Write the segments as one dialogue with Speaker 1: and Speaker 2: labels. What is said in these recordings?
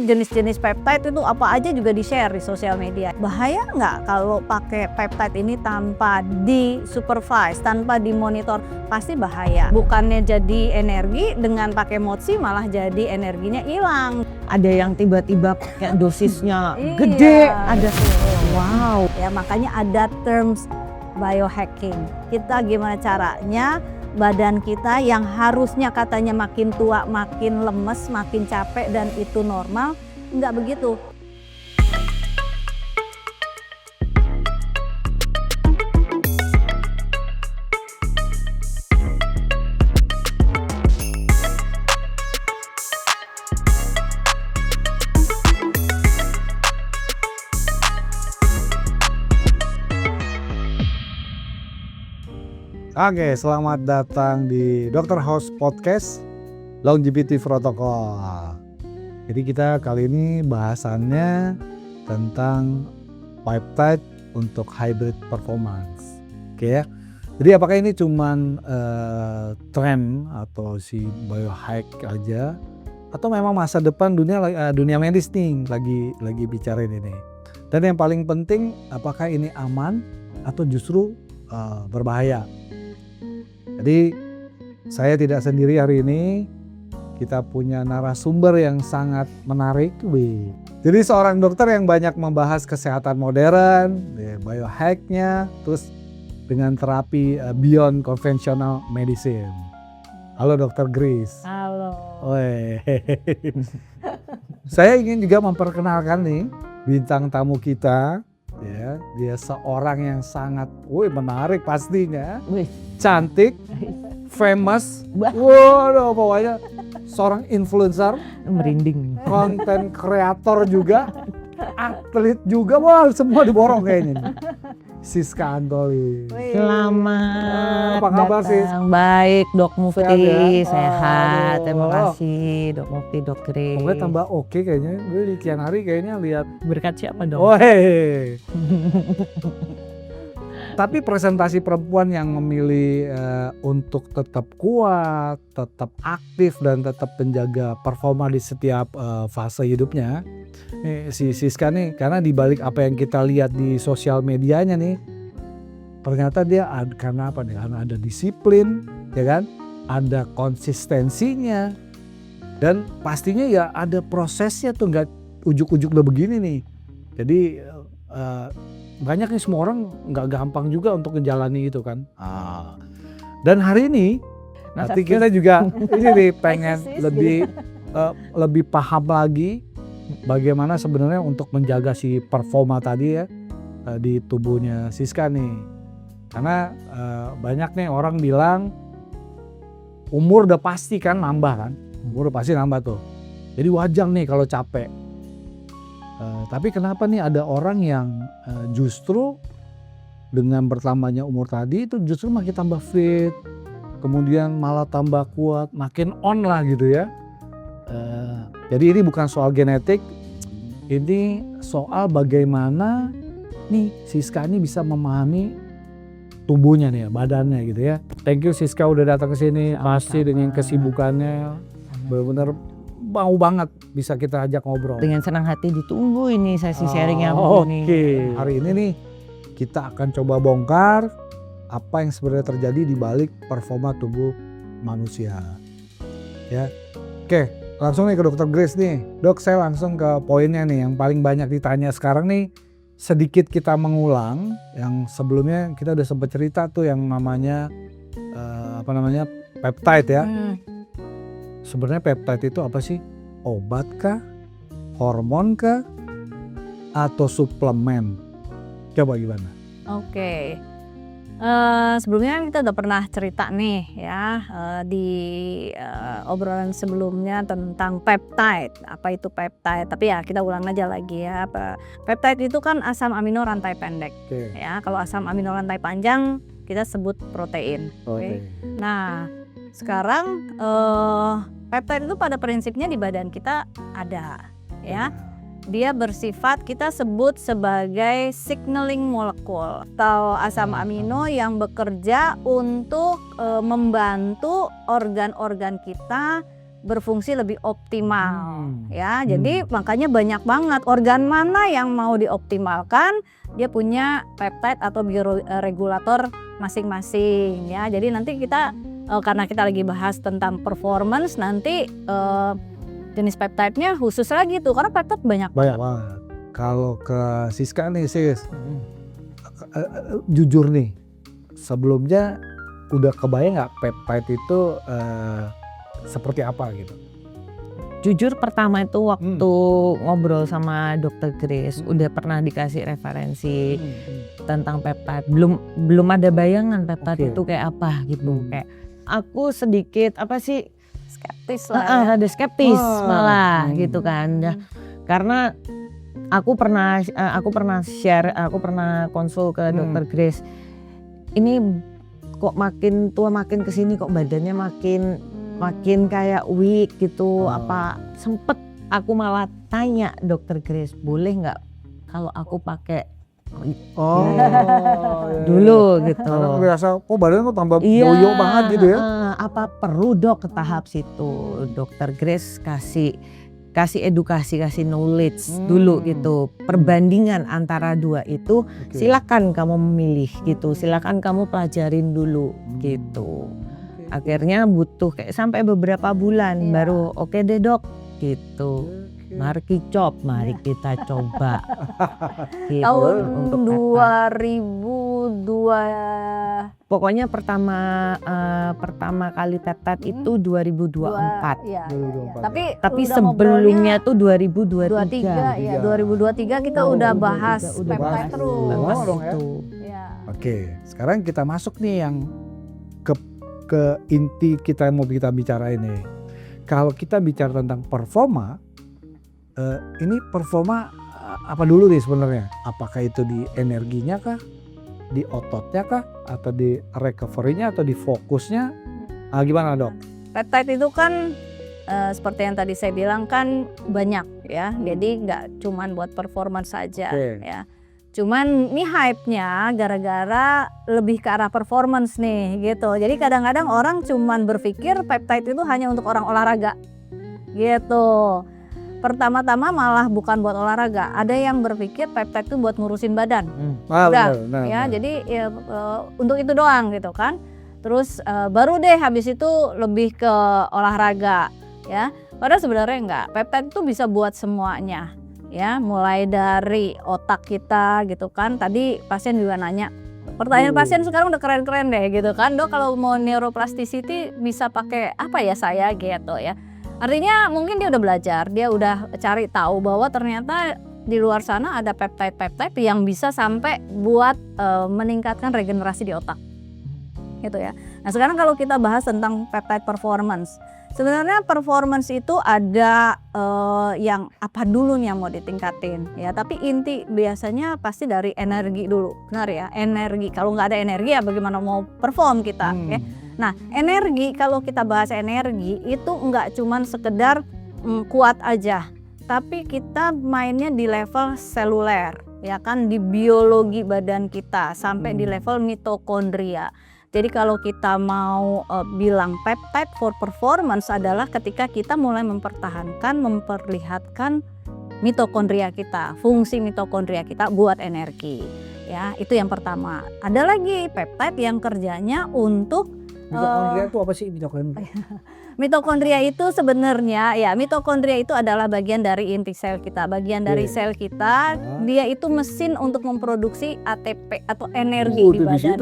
Speaker 1: jenis-jenis peptide itu apa aja juga di-share di sosial media. Bahaya nggak kalau pakai peptide ini tanpa di-supervise, tanpa dimonitor? Pasti bahaya. Bukannya jadi energi, dengan pakai MOTSI malah jadi energinya hilang.
Speaker 2: Ada yang tiba-tiba kayak dosisnya
Speaker 1: Iya.
Speaker 2: gede, ada wow.
Speaker 1: Ya makanya ada terms biohacking. Kita gimana caranya badan kita yang harusnya katanya makin tua, makin lemes, makin capek dan itu normal, nggak begitu.
Speaker 3: Oke, selamat datang di Dr. House Podcast Longevity Protocol. Jadi kita kali ini bahasannya tentang peptide untuk hybrid performance. Oke ya. Jadi apakah ini cuman tren atau si biohack aja, atau memang masa depan dunia medis nih lagi bicarain ini. Dan yang paling penting, apakah ini aman atau justru berbahaya? Jadi saya tidak sendiri hari ini, kita punya narasumber yang sangat menarik. Jadi seorang dokter yang banyak membahas kesehatan modern, biohacknya, terus dengan terapi beyond conventional medicine. Halo Dr. Grace.
Speaker 1: Halo.
Speaker 3: Saya ingin juga memperkenalkan nih bintang tamu kita. Ya, dia seorang yang sangat menarik pastinya. Cantik, famous, waduh pokoknya seorang influencer,
Speaker 2: Merinding.
Speaker 3: konten kreator juga, atlet juga, wah semua diborong kayaknya. Siska Antoli.
Speaker 2: Selamat
Speaker 3: Apa kabar, Sis?
Speaker 2: datang. Baik Dok Mufti,
Speaker 3: Sehat ya?
Speaker 2: sehat.
Speaker 3: Aduh.
Speaker 2: Terima kasih Dok Mufti, Dok Grace.
Speaker 3: Pokoknya tambah oke kayaknya, gue di kian hari kayaknya lihat.
Speaker 2: Berkat siapa Dok?
Speaker 3: Oh Tapi presentasi perempuan yang memilih untuk tetap kuat, tetap aktif dan tetap menjaga performa di setiap fase hidupnya, si Siska nih, karena dibalik apa yang kita lihat di sosial medianya nih, ternyata dia karena apa nih? Karena ada disiplin, ya kan? Ada konsistensinya, dan pastinya ya ada prosesnya tuh, nggak ujuk-ujuk udah begini nih. Jadi banyak nih, semua orang nggak gampang juga untuk menjalani itu kan. Dan hari ini nanti kita juga ini nih pengen lebih paham lagi bagaimana sebenarnya untuk menjaga si performa tadi ya di tubuhnya Siska nih. Karena banyak nih orang bilang umur udah pasti kan nambah kan, umur udah pasti nambah tuh. Jadi wajar nih kalau capek. Tapi kenapa nih ada orang yang justru dengan bertambahnya umur tadi itu justru makin tambah fit, kemudian malah tambah kuat, makin on lah gitu ya. Jadi ini bukan soal genetik, ini soal bagaimana nih Siska ini bisa memahami tubuhnya nih ya, badannya gitu ya. Thank you Siska udah datang ke sini, pasti dengan kesibukannya benar-benar mau banget bisa kita ajak ngobrol.
Speaker 2: Dengan senang hati ditunggu ini sesi sharingnya.
Speaker 3: Oke. Hari ini nih kita akan coba bongkar apa yang sebenarnya terjadi di balik performa tubuh manusia. Ya. Oke, langsung nih ke Dr. Grace nih. Dok, saya langsung ke poinnya nih yang paling banyak ditanya sekarang nih. Sedikit kita mengulang yang sebelumnya kita udah sempat cerita tuh yang namanya peptide ya. Sebenarnya peptide itu apa sih? Obat kah? Hormon kah? Atau suplemen? Coba gimana?
Speaker 1: Oke. Sebelumnya kita udah pernah cerita nih ya di obrolan sebelumnya tentang peptide. Apa itu peptide? Tapi ya kita ulang aja lagi ya. Peptide itu kan asam amino rantai pendek. Ya, kalau asam amino rantai panjang kita sebut protein. Okay. Nah, sekarang peptide itu pada prinsipnya di badan kita ada ya. Dia bersifat kita sebut sebagai signaling molekul atau asam amino yang bekerja untuk membantu organ-organ kita berfungsi lebih optimal ya.
Speaker 3: Hmm.
Speaker 1: Jadi makanya banyak banget organ mana yang mau dioptimalkan, dia punya peptide atau bioregulator masing-masing ya. Jadi nanti kita karena kita lagi bahas tentang performance, nanti jenis peptide-nya khusus lagi tuh karena peptide banyak
Speaker 3: Banyak banget. Kalau ke Siska nih Sis, jujur nih, sebelumnya udah kebayang nggak peptide itu seperti apa gitu?
Speaker 2: Jujur pertama itu waktu ngobrol sama Dokter Grace udah pernah dikasih referensi tentang peptide. Belum ada bayangan peptide
Speaker 3: Oke.
Speaker 2: itu kayak apa gitu. Kayak aku sedikit apa sih
Speaker 1: skeptis lah ya.
Speaker 2: ada skeptis
Speaker 3: Wah.
Speaker 2: malah gitu kan. Ya, karena aku pernah share, aku pernah konsul ke Dokter Grace. Ini kok makin tua makin kesini kok badannya makin kayak weak gitu. Apa sempet aku malah tanya Dokter Grace, boleh nggak kalau aku pakai dulu gitu.
Speaker 3: Karena ngerasa kok badan kok tambah yoyo banget gitu ya.
Speaker 2: Apa perlu dok ke tahap situ? Dokter Grace kasih edukasi, kasih knowledge dulu gitu. Perbandingan antara dua itu silakan kamu memilih gitu. Silakan kamu pelajarin dulu gitu. Akhirnya butuh kayak sampai beberapa bulan baru oke deh dok gitu. Mari kita coba. Gitu,
Speaker 1: Tahun
Speaker 2: untuk peptide.
Speaker 1: 2002
Speaker 2: Pokoknya pertama kali peptide itu 2024.
Speaker 1: ya.
Speaker 3: 2024.
Speaker 2: Tapi
Speaker 1: udah
Speaker 2: sebelumnya
Speaker 1: ngobrolnya
Speaker 2: tuh 2023.
Speaker 1: 2023 kita udah bahas
Speaker 2: udah
Speaker 1: peptide
Speaker 2: bahas
Speaker 1: terus.
Speaker 3: Oh, dong ya.
Speaker 2: itu.
Speaker 1: Ya.
Speaker 3: Oke, sekarang kita masuk nih yang ke inti kita yang mau kita bicara ini. Kalau kita bicara tentang performa, ini performa apa dulu nih sebenarnya? Apakah itu di energinya kah, di ototnya kah, atau di recovery-nya, atau di fokusnya? Gimana dok?
Speaker 1: Peptide itu kan seperti yang tadi saya bilang kan banyak ya. Jadi nggak cuman buat performance saja ya. Cuman ini hype-nya gara-gara lebih ke arah performance nih gitu. Jadi kadang-kadang orang cuman berpikir peptide itu hanya untuk orang olahraga gitu. Pertama-tama malah bukan buat olahraga. Ada yang berpikir peptide itu buat ngurusin badan.
Speaker 3: Benar.
Speaker 1: Jadi ya, untuk itu doang gitu kan. Terus baru deh habis itu lebih ke olahraga ya. Padahal sebenarnya enggak. Peptide itu bisa buat semuanya. Ya, mulai dari otak kita gitu kan. Tadi pasien juga nanya, pertanyaan pasien sekarang udah keren-keren deh gitu kan. Dok, kalau mau neuroplasticity bisa pakai apa ya saya gitu ya. Artinya mungkin dia udah belajar, dia udah cari tahu bahwa ternyata di luar sana ada peptide-peptide yang bisa sampai buat meningkatkan regenerasi di otak gitu ya. Nah sekarang kalau kita bahas tentang peptide performance, sebenarnya performance itu ada yang apa dulu nih yang mau ditingkatin ya. Tapi inti biasanya pasti dari energi dulu, benar ya, energi. Kalau nggak ada energi ya bagaimana mau perform kita ya. Nah energi, kalau kita bahas energi itu nggak cuman sekedar kuat aja, tapi kita mainnya di level seluler ya kan, di biologi badan kita sampai di level mitokondria. Jadi kalau kita mau bilang peptide for performance adalah ketika kita mulai memperlihatkan mitokondria kita, fungsi mitokondria kita buat energi. Ya, itu yang pertama. Ada lagi peptide yang kerjanya untuk
Speaker 3: mitokondria itu apa sih mitokondria?
Speaker 1: Mitokondria itu sebenarnya ya, mitokondria itu adalah bagian dari inti sel kita, bagian dari sel kita. Dia itu mesin untuk memproduksi ATP atau energi di badan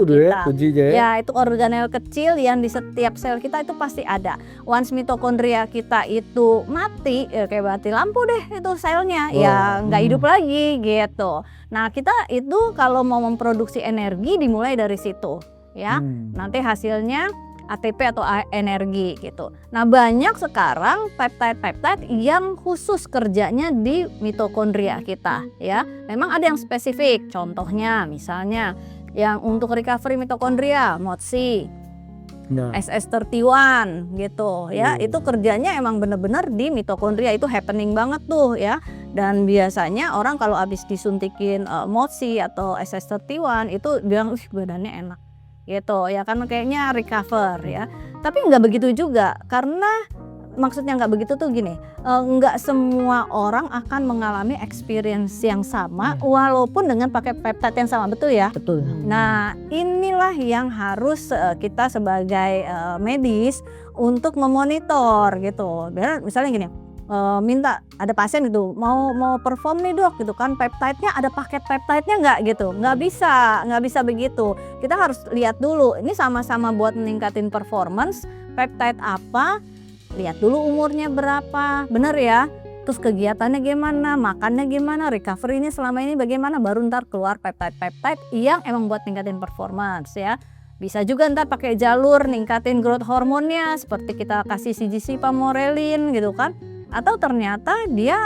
Speaker 1: kita. Ya, itu organel kecil yang di setiap sel kita itu pasti ada. Once mitokondria kita itu mati, ya kayak mati lampu deh itu selnya, ya nggak hidup lagi gitu. Nah kita itu kalau mau memproduksi energi dimulai dari situ ya. Nanti hasilnya ATP atau energi gitu. Nah banyak sekarang peptide-peptide yang khusus kerjanya di mitokondria kita ya. Memang ada yang spesifik, contohnya misalnya yang untuk recovery mitokondria, MOTSI, SS31 gitu ya. Itu kerjanya emang bener-bener di mitokondria, itu happening banget tuh ya. Dan biasanya orang kalau habis disuntikin MOTSI atau SS31 itu bilang badannya enak gitu ya kan, kayaknya recover ya. Tapi nggak begitu juga, karena maksudnya nggak begitu tuh gini, nggak semua orang akan mengalami experience yang sama walaupun dengan pakai peptide yang sama, betul ya?
Speaker 2: Betul.
Speaker 1: Nah, inilah yang harus kita sebagai medis untuk memonitor gitu. Misalnya gini, minta ada pasien gitu mau perform nih dok gitu kan, peptide-nya ada paket peptide-nya nggak gitu, nggak bisa begitu. Kita harus lihat dulu ini sama-sama buat meningkatin performance, peptide apa, lihat dulu umurnya berapa, bener ya, terus kegiatannya gimana, makannya gimana, recovery-nya selama ini bagaimana, baru ntar keluar peptide yang emang buat ningkatin performance ya. Bisa juga ntar pakai jalur ningkatin growth hormonnya seperti kita kasih CGC pamorelin gitu kan. Atau ternyata dia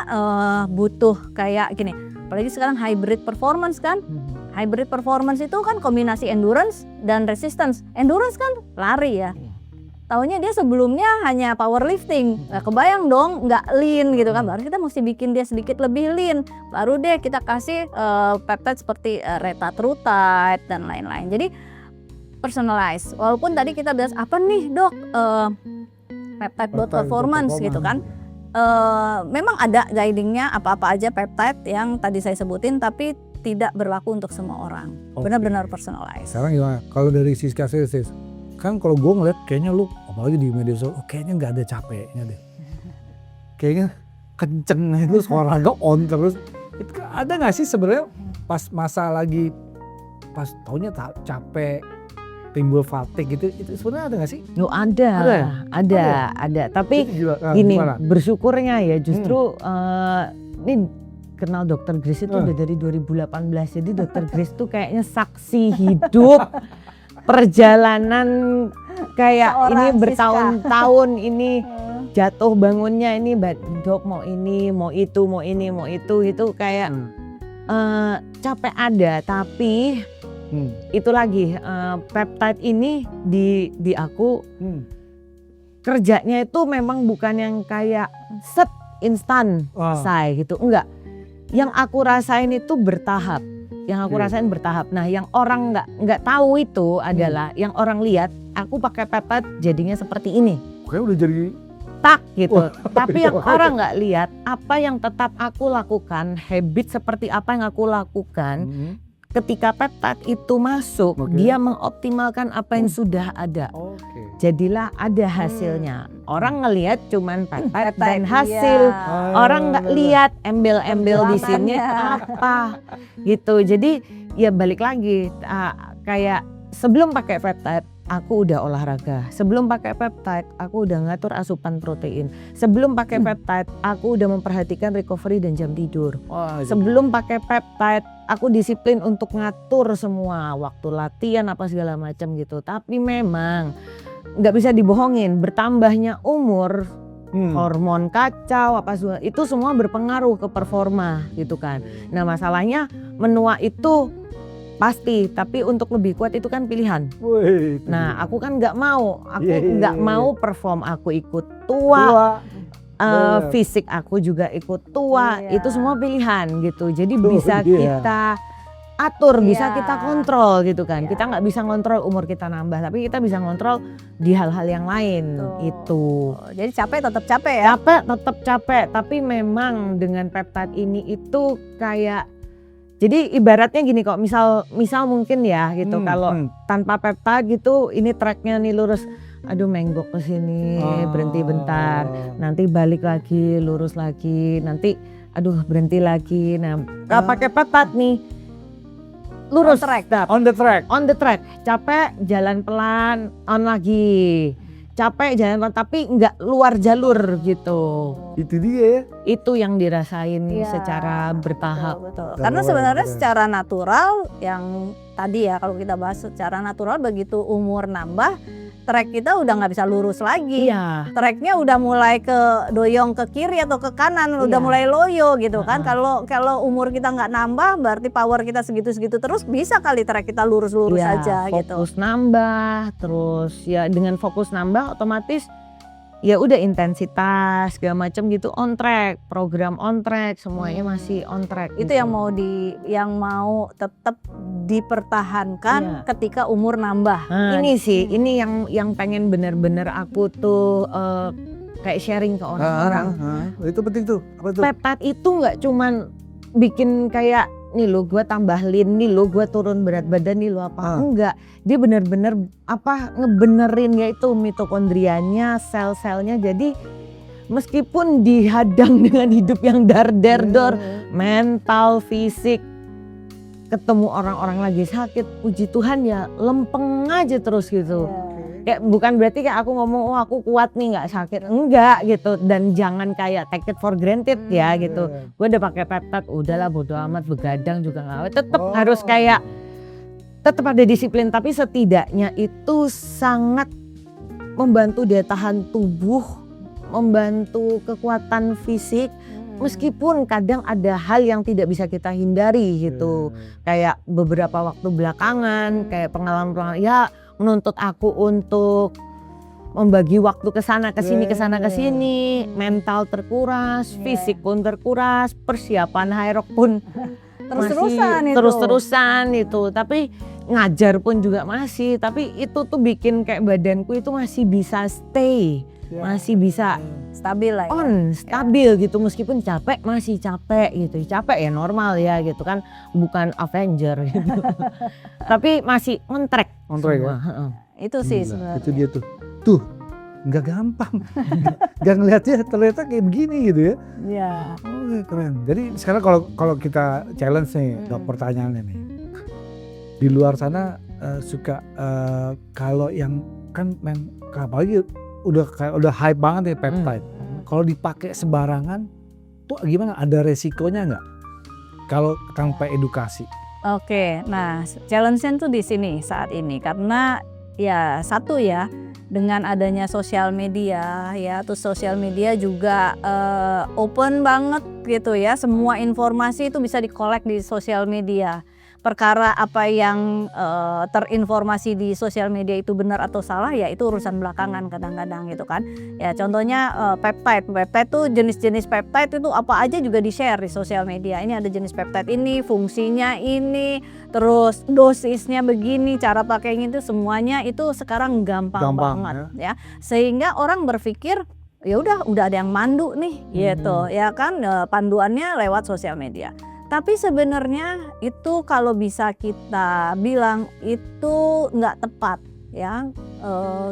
Speaker 1: butuh kayak gini, apalagi sekarang hybrid performance kan. Hybrid performance itu kan kombinasi endurance dan resistance. Endurance kan lari ya, taunya dia sebelumnya hanya powerlifting, kebayang dong nggak lean gitu kan. Baru kita mesti bikin dia sedikit lebih lean, baru deh kita kasih peptide seperti retatrutide dan lain-lain. Jadi personalize, walaupun tadi kita bahas apa nih dok, peptide buat performance gitu kan. Memang ada guidingnya apa-apa aja peptide yang tadi saya sebutin, tapi tidak berlaku untuk semua orang. Benar-benar personalized.
Speaker 3: Sekarang gimana? Kalau dari Siska Sis, kan kalau gue ngeliat kayaknya lu apalagi di media sosial, kayaknya nggak ada capeknya deh. Kayaknya kenceng itu olahraga on terus. Itu ada nggak sih sebenarnya pas masa lagi pas taunya capek, timbul fatigue gitu, itu sebenarnya ada nggak sih?
Speaker 2: Ada. Tapi gini,
Speaker 3: gimana?
Speaker 2: bersyukurnya ya justru ini kenal Dokter Grace itu udah dari 2018. Jadi Dokter Grace tuh kayaknya saksi hidup perjalanan kayak
Speaker 1: Seorang
Speaker 2: ini
Speaker 1: Siska.
Speaker 2: bertahun-tahun ini jatuh bangunnya ini dok mau ini, mau itu, mau ini, mau itu kayak capek ada, tapi itu lagi peptide ini di aku kerjanya itu memang bukan yang kayak set instan selesai gitu, enggak. Yang aku rasain itu bertahap. Nah, yang orang nggak tahu itu adalah yang orang lihat aku pakai peptide jadinya seperti ini.
Speaker 3: Kayak udah jadi
Speaker 2: tak gitu. Tapi yang orang nggak lihat apa yang tetap aku lakukan, habit seperti apa yang aku lakukan. Ketika peptide itu masuk, dia mengoptimalkan apa yang sudah ada. Jadilah ada hasilnya. Orang ngelihat cuman peptide dan hasil. Orang nggak lihat embel-embel di sini apa gitu. Jadi ya balik lagi kayak sebelum pakai peptide aku udah olahraga. Sebelum pakai peptide aku udah ngatur asupan protein. Sebelum pakai peptide aku udah memperhatikan recovery dan jam tidur. Sebelum pakai peptide aku disiplin untuk ngatur semua waktu latihan apa segala macam gitu. Tapi memang nggak bisa dibohongin, bertambahnya umur, hormon kacau apa itu semua berpengaruh ke performa gitu kan. Nah masalahnya menua itu pasti, tapi untuk lebih kuat itu kan pilihan. Nah aku kan nggak mau, nggak mau perform aku ikut tua. Fisik aku juga ikut tua, itu semua pilihan gitu. Jadi bisa kita atur, bisa kita kontrol gitu kan. Kita nggak bisa ngontrol umur kita nambah, tapi kita bisa ngontrol di hal-hal yang lain itu.
Speaker 1: Jadi capek tetap capek ya?
Speaker 2: Tetap capek, tapi memang dengan peptide ini itu kayak, jadi ibaratnya gini kok, misal mungkin ya gitu, kalau tanpa peptide gitu, ini tracknya nih lurus. Aduh menggok ke sini, berhenti bentar, nanti balik lagi, lurus lagi, nanti aduh berhenti lagi. Nah, kalau pakai peptide nih lurus,
Speaker 3: on the track.
Speaker 2: Capek jalan pelan, on lagi. Capek jalan pelan tapi nggak luar jalur gitu.
Speaker 3: Itu dia ya.
Speaker 2: Itu yang dirasain secara bertahap.
Speaker 1: Betul. Karena sebenarnya secara natural yang tadi ya, kalau kita bahas secara natural, begitu umur nambah track kita udah nggak bisa lurus lagi. Tracknya udah mulai ke doyong ke kiri atau ke kanan, udah mulai loyo gitu kan. Kalau umur kita nggak nambah, berarti power kita segitu-segitu terus, bisa kali track kita lurus-lurus aja gitu.
Speaker 2: Fokus nambah, terus ya dengan fokus nambah otomatis ya udah intensitas segala macam gitu on track, program on track, semuanya masih on track.
Speaker 1: Itu
Speaker 2: gitu.
Speaker 1: yang mau tetap dipertahankan ketika umur nambah.
Speaker 2: Ini sih, ini yang pengen bener-bener aku tuh kayak sharing ke orang-orang.
Speaker 3: Itu penting tuh. Apa tuh?
Speaker 2: Peptide itu nggak cuman bikin kayak nih lo gue tambah lean, nih lo gue turun berat badan, nih lo apa, enggak. Dia bener-bener ngebenerin yaitu mitokondrianya, sel-selnya. Jadi meskipun dihadang dengan hidup yang dar-der-dor, mental, fisik, ketemu orang-orang lagi sakit, puji Tuhan ya lempeng aja terus gitu. Kayak bukan berarti kayak aku ngomong aku kuat nih nggak sakit, enggak gitu. Dan jangan kayak take it for granted ya gitu. Gue udah pakai peptide, udahlah bodo amat, begadang juga nggak. Tetap harus kayak tetap ada disiplin, tapi setidaknya itu sangat membantu daya tahan tubuh, membantu kekuatan fisik. Meskipun kadang ada hal yang tidak bisa kita hindari gitu. Kayak beberapa waktu belakangan, kayak pengalaman ya menuntut aku untuk membagi waktu ke sana ke sini, mental terkuras, fisik pun terkuras, persiapan high rock pun terus-terusan itu. Tapi ngajar pun juga masih, tapi itu tuh bikin kayak badanku itu masih bisa stay, masih bisa
Speaker 1: stabil lah ya.
Speaker 2: Stabil gitu, meskipun capek masih capek gitu. Capek ya normal ya gitu kan, bukan Avenger gitu. Tapi masih on-track
Speaker 3: ya.
Speaker 1: Itu sih sebenarnya.
Speaker 3: Itu dia tuh nggak gampang. Nggak ngeliatnya ternyata kayak begini gitu ya.
Speaker 1: Iya.
Speaker 3: Oh, keren. Jadi sekarang kalau kita challenge nih, pertanyaannya nih. Di luar sana suka kalau yang kan apalagi udah hype banget ya peptide. Kalau dipakai sembarangan tuh gimana? Ada resikonya nggak? Kalau tanpa edukasi.
Speaker 1: Oke, nah challenge-nya tuh di sini saat ini karena ya satu ya, dengan adanya sosial media ya, terus sosial media juga open banget gitu ya, semua informasi itu bisa dikolek di sosial media. Perkara apa yang terinformasi di sosial media itu benar atau salah ya itu urusan belakangan kadang-kadang gitu kan. Ya contohnya peptide tuh jenis-jenis peptide itu apa aja juga di-share di sosial media. Ini ada jenis peptide ini, fungsinya ini, terus dosisnya begini, cara pakainya itu semuanya itu sekarang gampang banget ya. Sehingga orang berpikir ya udah ada yang mandu nih gitu ya kan, panduannya lewat sosial media. Tapi sebenarnya itu kalau bisa kita bilang itu nggak tepat ya.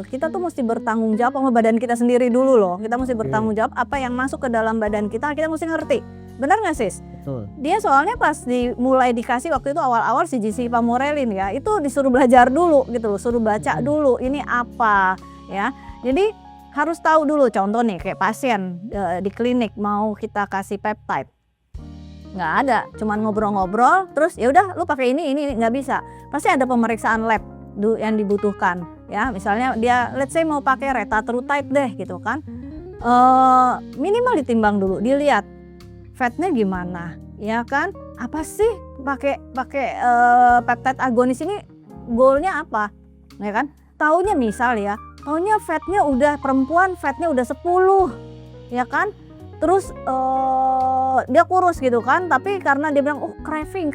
Speaker 1: Kita tuh mesti bertanggung jawab sama badan kita sendiri dulu loh. Kita mesti bertanggung jawab apa yang masuk ke dalam badan kita mesti ngerti. Benar nggak sis?
Speaker 2: Betul.
Speaker 1: Dia soalnya pas mulai dikasih waktu itu awal-awal si GC Pamorelin ya, itu disuruh belajar dulu gitu loh, suruh baca dulu ini apa ya. Jadi harus tahu dulu, contoh nih kayak pasien di klinik mau kita kasih peptide. Nggak ada, cuman ngobrol-ngobrol terus ya udah lu pakai ini nggak bisa. Pasti ada pemeriksaan lab yang dibutuhkan ya. Misalnya dia let's say mau pakai retatrutide deh gitu kan, minimal ditimbang dulu, dilihat fatnya gimana ya kan, apa sih pakai peptide agonis ini goalnya apa ya kan. Taunya misal ya, taunya fatnya udah perempuan fatnya udah 10 ya kan. Terus dia kurus gitu kan, tapi karena dia bilang craving,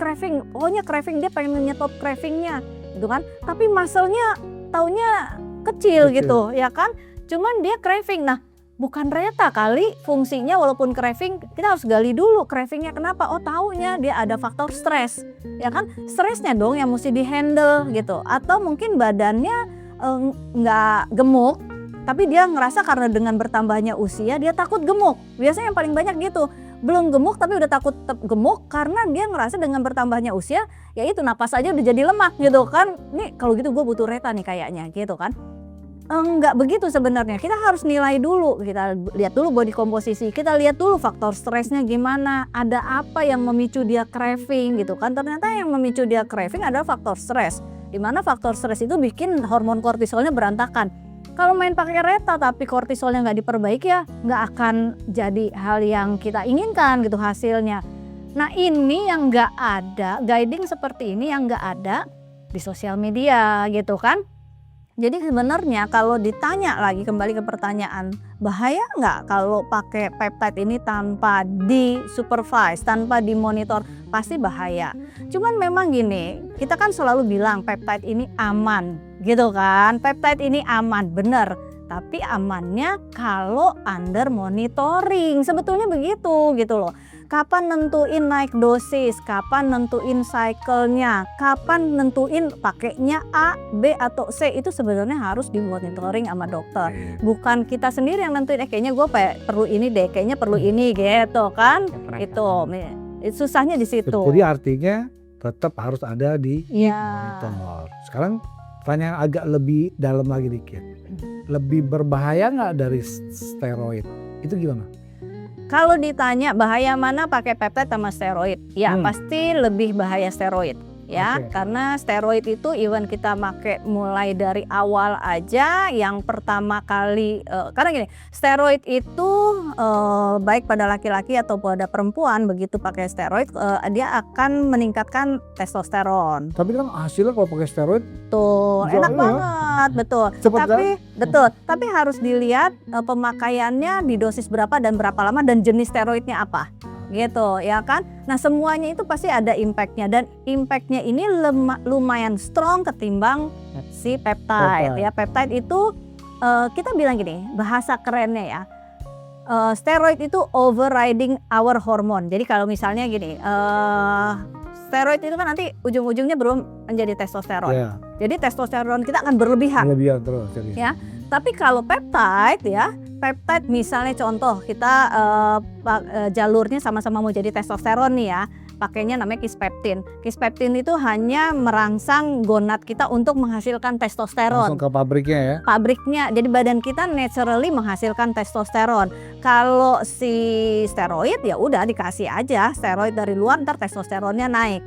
Speaker 1: pokoknya craving, dia pengen nyetop cravingnya gitu kan. Tapi muscle-nya taunya kecil gitu ya kan, cuman dia craving. Nah bukan reta kali fungsinya, walaupun craving kita harus gali dulu cravingnya kenapa. Oh taunya dia ada faktor stres ya kan, stresnya dong yang mesti di-handle gitu. Atau mungkin badannya nggak gemuk, tapi dia ngerasa karena dengan bertambahnya usia dia takut gemuk. Biasanya yang paling banyak gitu, belum gemuk tapi udah takut gemuk karena dia ngerasa dengan bertambahnya usia ya itu napas aja udah jadi lemak gitu kan. Nih kalau gitu gue butuh reta nih kayaknya gitu kan. Enggak begitu sebenarnya, kita harus nilai dulu, kita lihat dulu body komposisi, kita lihat dulu faktor stresnya gimana, ada apa yang memicu dia craving gitu kan. Ternyata yang memicu dia craving adalah faktor stres, dimana faktor stres itu bikin hormon kortisolnya berantakan. Kalau main pakai reta tapi kortisolnya nggak diperbaiki ya nggak akan jadi hal yang kita inginkan gitu hasilnya. Nah ini yang nggak ada, guiding seperti ini yang nggak ada di sosial media gitu kan. Jadi sebenarnya kalau ditanya lagi kembali ke pertanyaan, bahaya nggak kalau pakai peptide ini tanpa di-supervise, tanpa dimonitor? Pasti bahaya. Cuman memang gini, kita kan selalu bilang peptide ini aman gitu kan, peptide ini aman, bener. tapi amannya kalau under monitoring. Sebetulnya begitu gitu loh. Kapan nentuin naik dosis, kapan nentuin cycle-nya, kapan nentuin pakainya A, B atau C, itu sebenarnya harus dimonitoring sama dokter. Bukan kita sendiri yang nentuin, kayaknya gue perlu ini deh, kayaknya perlu ini gitu kan. Itu susahnya di situ.
Speaker 3: Jadi artinya tetap harus ada di
Speaker 1: Iya.
Speaker 3: monitor. Sekarang pertanyaan agak lebih dalam lagi dikit. Lebih berbahaya nggak dari steroid? Itu gimana?
Speaker 1: Kalau ditanya bahaya mana pakai peptide sama steroid, ya pasti lebih bahaya steroid. Ya, karena steroid itu even kita pakai mulai dari awal aja, yang pertama kali karena gini, steroid itu baik pada laki-laki atau pada perempuan, begitu pakai steroid dia akan meningkatkan testosteron.
Speaker 3: Tapi kan hasilnya kalau pakai steroid
Speaker 1: Tuh, enak
Speaker 3: ya.
Speaker 1: banget, betul.
Speaker 3: Cepet
Speaker 1: Tapi harus dilihat pemakaiannya di dosis berapa dan berapa lama dan jenis steroidnya apa. Gitu ya kan. Nah semuanya itu pasti ada impactnya, dan impactnya ini lumayan strong ketimbang si peptide. Ya, peptide itu kita bilang gini, bahasa kerennya ya, steroid itu overriding our hormone. Jadi kalau misalnya gini, steroid itu kan nanti ujung-ujungnya belum menjadi testosteron.
Speaker 3: ya,
Speaker 1: Jadi testosteron kita akan berlebihan.
Speaker 3: kelebihan terus jadi.
Speaker 1: Ya. Tapi kalau peptide ya, peptide misalnya contoh kita jalurnya sama-sama mau jadi testosteron nih ya, pakainya namanya kispeptin. Kispeptin itu hanya merangsang gonad kita untuk menghasilkan testosteron.
Speaker 3: Langsung ke pabriknya ya.
Speaker 1: Pabriknya, jadi badan kita naturally menghasilkan testosteron. Kalau si steroid ya udah dikasih aja steroid dari luar, ntar testosteronnya naik.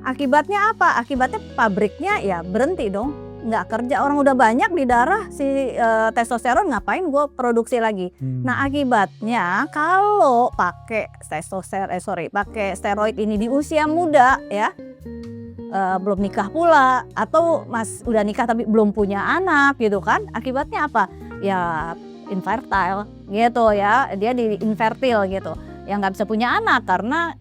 Speaker 1: Akibatnya apa? Akibatnya pabriknya ya berhenti dong, nggak kerja. Orang udah banyak di darah si testosteron, ngapain gue produksi lagi. Nah akibatnya kalau pakai pakai steroid ini di usia muda ya, belum nikah pula, atau udah nikah tapi belum punya anak gitu kan, akibatnya apa? Ya infertile gitu ya, dia di infertil gitu, yang nggak bisa punya anak karena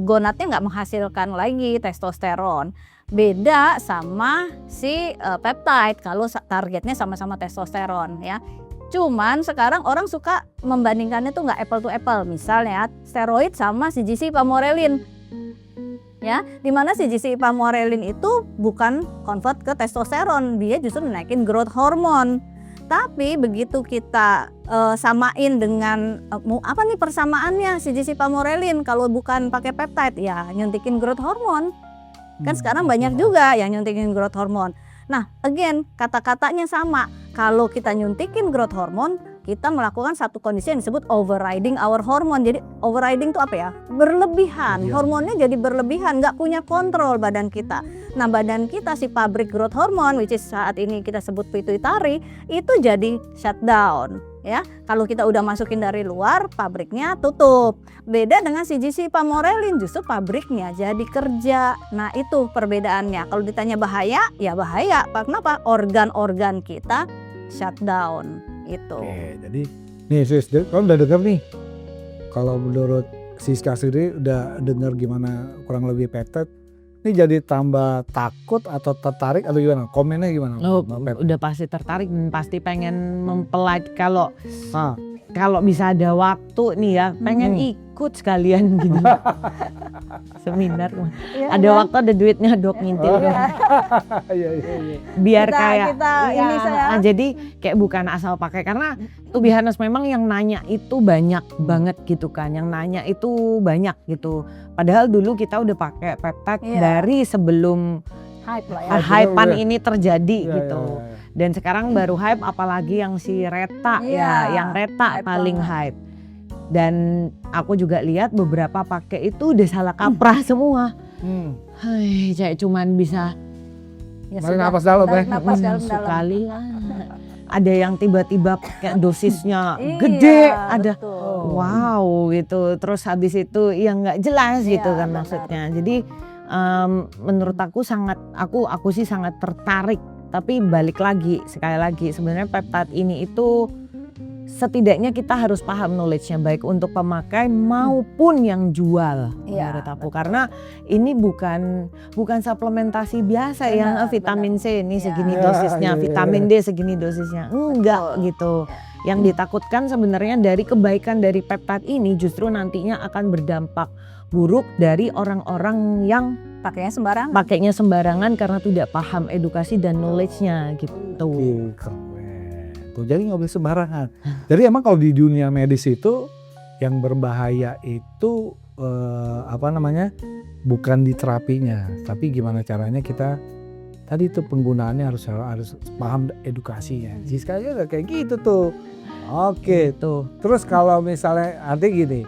Speaker 1: gonadnya nggak menghasilkan lagi testosteron. Beda sama si peptide kalau targetnya sama-sama testosteron ya. Cuman sekarang orang suka membandingkannya tuh nggak apple to apple. Misalnya steroid sama CGC pamorelin. Ya, dimana CGC pamorelin itu bukan convert ke testosteron, dia justru naikin growth hormone. Tapi begitu kita samain dengan apa nih persamaannya CGC pamorelin kalau bukan pakai peptide, ya nyuntikin growth hormone. Kan sekarang banyak juga yang nyuntikin growth hormone. Nah, again, kata-katanya sama. Kalau kita nyuntikin growth hormone, kita melakukan satu kondisi yang disebut overriding our hormone. Jadi overriding itu apa ya? Berlebihan. Hormonnya jadi berlebihan, nggak punya kontrol badan kita. Nah, badan kita si pabrik growth hormone, which is saat ini kita sebut pituitary, itu jadi shutdown. Ya, kalau kita udah masukin dari luar, pabriknya tutup. Beda dengan CGC pamorelin, justru pabriknya jadi kerja. Nah itu perbedaannya. Kalau ditanya bahaya, ya bahaya. Kenapa? Organ-organ kita shutdown itu.
Speaker 3: Oke, jadi nih sis, kamu udah denger nih. Kalau menurut Siska sendiri udah denger gimana kurang lebih peptide. Ini jadi tambah takut atau tertarik atau gimana? Komennya gimana?
Speaker 2: Oh, udah pasti tertarik dan pasti pengen mempelajari. Kalau bisa ada waktu nih ya, pengen ikut sekalian gitu. Seminar.
Speaker 1: Ya,
Speaker 2: ada waktu, ada duitnya, dok ngintil.
Speaker 3: Iya.
Speaker 2: Biar kayak
Speaker 1: ini saya.
Speaker 2: jadi kayak bukan asal pakai, karena to be honest memang yang nanya itu banyak banget gitu kan. Yang nanya itu banyak gitu. Padahal dulu kita udah pakai peptide dari sebelum
Speaker 1: Hype lah ya.
Speaker 2: hype-an ini terjadi gitu.
Speaker 3: Iya.
Speaker 2: Dan sekarang baru hype, apalagi yang si Reta yang Reta
Speaker 1: hype
Speaker 2: paling
Speaker 1: banget.
Speaker 2: hype. Dan aku juga lihat beberapa pakai itu udah salah kaprah semua. Hai, kayak cuman bisa
Speaker 3: Mari napas dalam ya.
Speaker 1: Napas dalam-dalam.
Speaker 2: sekali lah. Ada yang tiba-tiba kayak dosisnya
Speaker 1: Iya,
Speaker 2: gede, ada
Speaker 1: betul.
Speaker 2: wow gitu. Terus habis itu yang nggak jelas
Speaker 1: Iya,
Speaker 2: gitu kan
Speaker 1: benar.
Speaker 2: maksudnya. Jadi menurut aku aku sih sangat tertarik. Tapi balik lagi, sekali lagi sebenarnya peptide ini itu setidaknya kita harus paham knowledge-nya baik untuk pemakai maupun yang jual.
Speaker 1: Iya,
Speaker 2: menurut aku.
Speaker 1: betul.
Speaker 2: Karena ini bukan suplementasi biasa yang
Speaker 1: Benar,
Speaker 2: vitamin C ini
Speaker 1: Iya.
Speaker 2: segini
Speaker 3: Ya,
Speaker 2: dosisnya,
Speaker 3: iya,
Speaker 2: vitamin D segini dosisnya. Enggak
Speaker 1: Betul.
Speaker 2: gitu. Yang ditakutkan sebenarnya dari kebaikan dari peptide ini justru nantinya akan berdampak buruk dari orang-orang yang
Speaker 1: Pakainya sembarang.
Speaker 2: pakainya sembarangan karena tidak paham edukasi dan knowledge-nya gitu.
Speaker 3: Oke, keren. Tuh, jadi nggak boleh sembarangan. Jadi emang kalau di dunia medis itu yang berbahaya itu bukan di terapinya, tapi gimana caranya kita tadi tuh penggunaannya harus paham edukasinya. Siska aja kayak gitu tuh. Oke,
Speaker 2: Gitu.
Speaker 3: terus kalau misalnya nanti gini,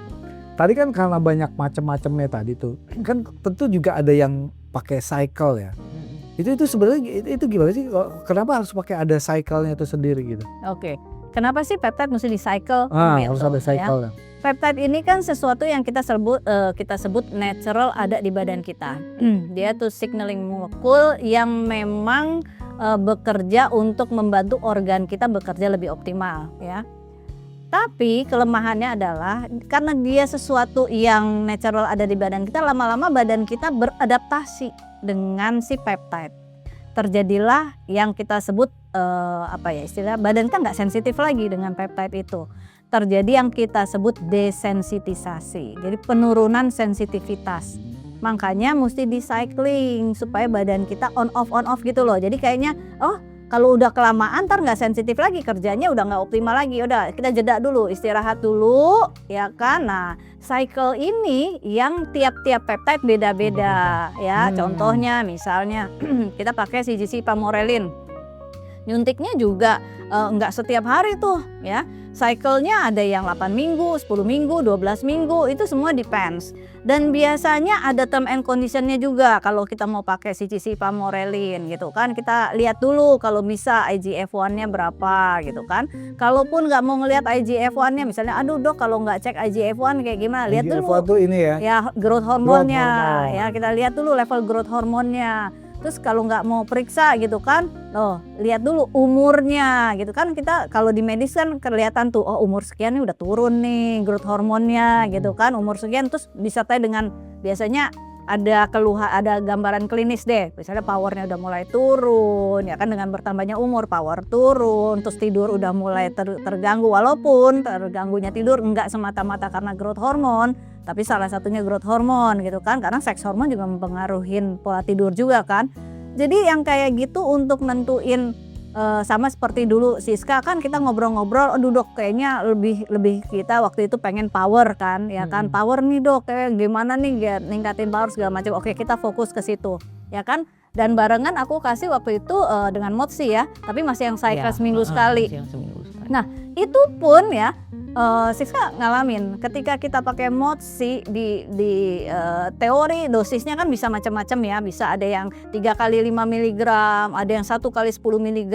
Speaker 3: tadi kan karena banyak macam-macamnya tadi tuh, kan tentu juga ada yang pakai cycle ya. Itu sebenarnya itu gimana sih? Kenapa harus pakai ada cycle-nya itu sendiri gitu?
Speaker 1: Oke. Kenapa sih peptide mesti di cycle?
Speaker 3: Harus
Speaker 1: gitu,
Speaker 3: ada
Speaker 1: ya?
Speaker 3: cycle-nya.
Speaker 1: Peptide ini kan sesuatu yang kita sebut natural ada di badan kita. Dia tuh signaling molekul yang memang bekerja untuk membantu organ kita bekerja lebih optimal, ya. Tapi kelemahannya adalah karena dia sesuatu yang natural ada di badan kita, lama-lama badan kita beradaptasi dengan si peptide. Terjadilah yang kita sebut istilah badan kita nggak sensitif lagi dengan peptide itu. Terjadi yang kita sebut desensitisasi, jadi penurunan sensitivitas. Makanya mesti di cycling supaya badan kita on off gitu loh. Jadi kayaknya kalau udah kelamaan ntar nggak sensitif lagi, kerjanya udah nggak optimal lagi. Udah kita jeda dulu, istirahat dulu, ya kan. Nah, cycle ini yang tiap-tiap peptide beda-beda ya. Contohnya misalnya kita pakai CGC pamorelin. Nyuntiknya juga nggak setiap hari tuh ya. Cycle-nya ada yang 8 minggu, 10 minggu, 12 minggu, itu semua depends. Dan biasanya ada term and condition-nya juga kalau kita mau pakai CGC pamorelin gitu kan. Kita lihat dulu kalau bisa IGF-1-nya berapa gitu kan. Kalaupun nggak mau ngelihat IGF-1-nya, misalnya aduh dok kalau nggak cek IGF-1 kayak gimana, lihat dulu.
Speaker 3: IGF-1 tuh ini ya.
Speaker 1: Ya growth hormonnya,
Speaker 3: hormone.
Speaker 1: ya kita lihat dulu level growth hormonnya. Terus kalau nggak mau periksa gitu kan, lihat dulu umurnya gitu kan. Kita kalau di medis kan kelihatan tuh, umur sekian nih udah turun nih growth hormonnya gitu kan, umur sekian. Terus disertai dengan biasanya ada keluhan, ada gambaran klinis deh, misalnya powernya udah mulai turun ya kan, dengan bertambahnya umur power turun, terus tidur udah mulai terganggu, walaupun terganggunya tidur enggak semata-mata karena growth hormone, tapi salah satunya growth hormone gitu kan, karena seks hormon juga mempengaruhi pola tidur juga kan. Jadi yang kayak gitu untuk nentuin sama seperti dulu Siska kan kita ngobrol-ngobrol, aduh dok kayaknya lebih kita waktu itu pengen power kan ya kan, power nih dok kayak gimana nih ningkatin power segala macam. Oke, kita fokus ke situ ya kan, dan barengan aku kasih waktu itu dengan Motsi ya, tapi masih yang cycle seminggu sekali. Nah itu pun ya Siska ngalamin ketika kita pakai Motsi di teori dosisnya kan bisa macam-macam ya, bisa ada yang 3 kali 5 mg, ada yang 1 kali 10 mg,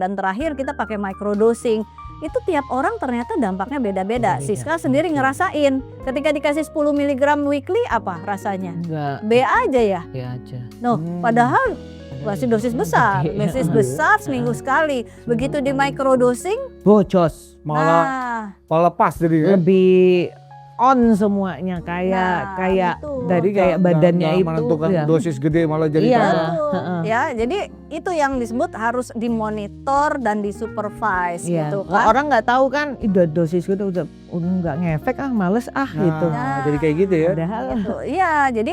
Speaker 1: dan terakhir kita pakai microdosing. Itu tiap orang ternyata dampaknya beda-beda. Siska sendiri ngerasain ketika dikasih 10 mg weekly apa rasanya?
Speaker 2: Enggak,
Speaker 1: B aja ya.
Speaker 2: ya aja.
Speaker 1: Padahal masih dosis besar, seminggu sekali. Begitu di microdosing,
Speaker 2: Bocos,
Speaker 3: Malah lepas jadi kan.
Speaker 2: lebih on semuanya kayak
Speaker 1: gitu.
Speaker 2: dari kayak badannya
Speaker 3: Nggak
Speaker 2: itu
Speaker 3: menentukan
Speaker 2: ya.
Speaker 3: dosis gede malah jadi
Speaker 2: Iya.
Speaker 3: tambah.
Speaker 1: Betul. Ya, jadi itu yang disebut harus dimonitor dan disupervise
Speaker 2: Iya.
Speaker 1: gitu
Speaker 2: Kalau
Speaker 1: kan.
Speaker 2: orang nggak tahu kan, udah dosis gitu udah nggak ngefek males gitu.
Speaker 3: Nah, jadi kayak gitu ya.
Speaker 2: Padahal
Speaker 1: Gitu. Iya, jadi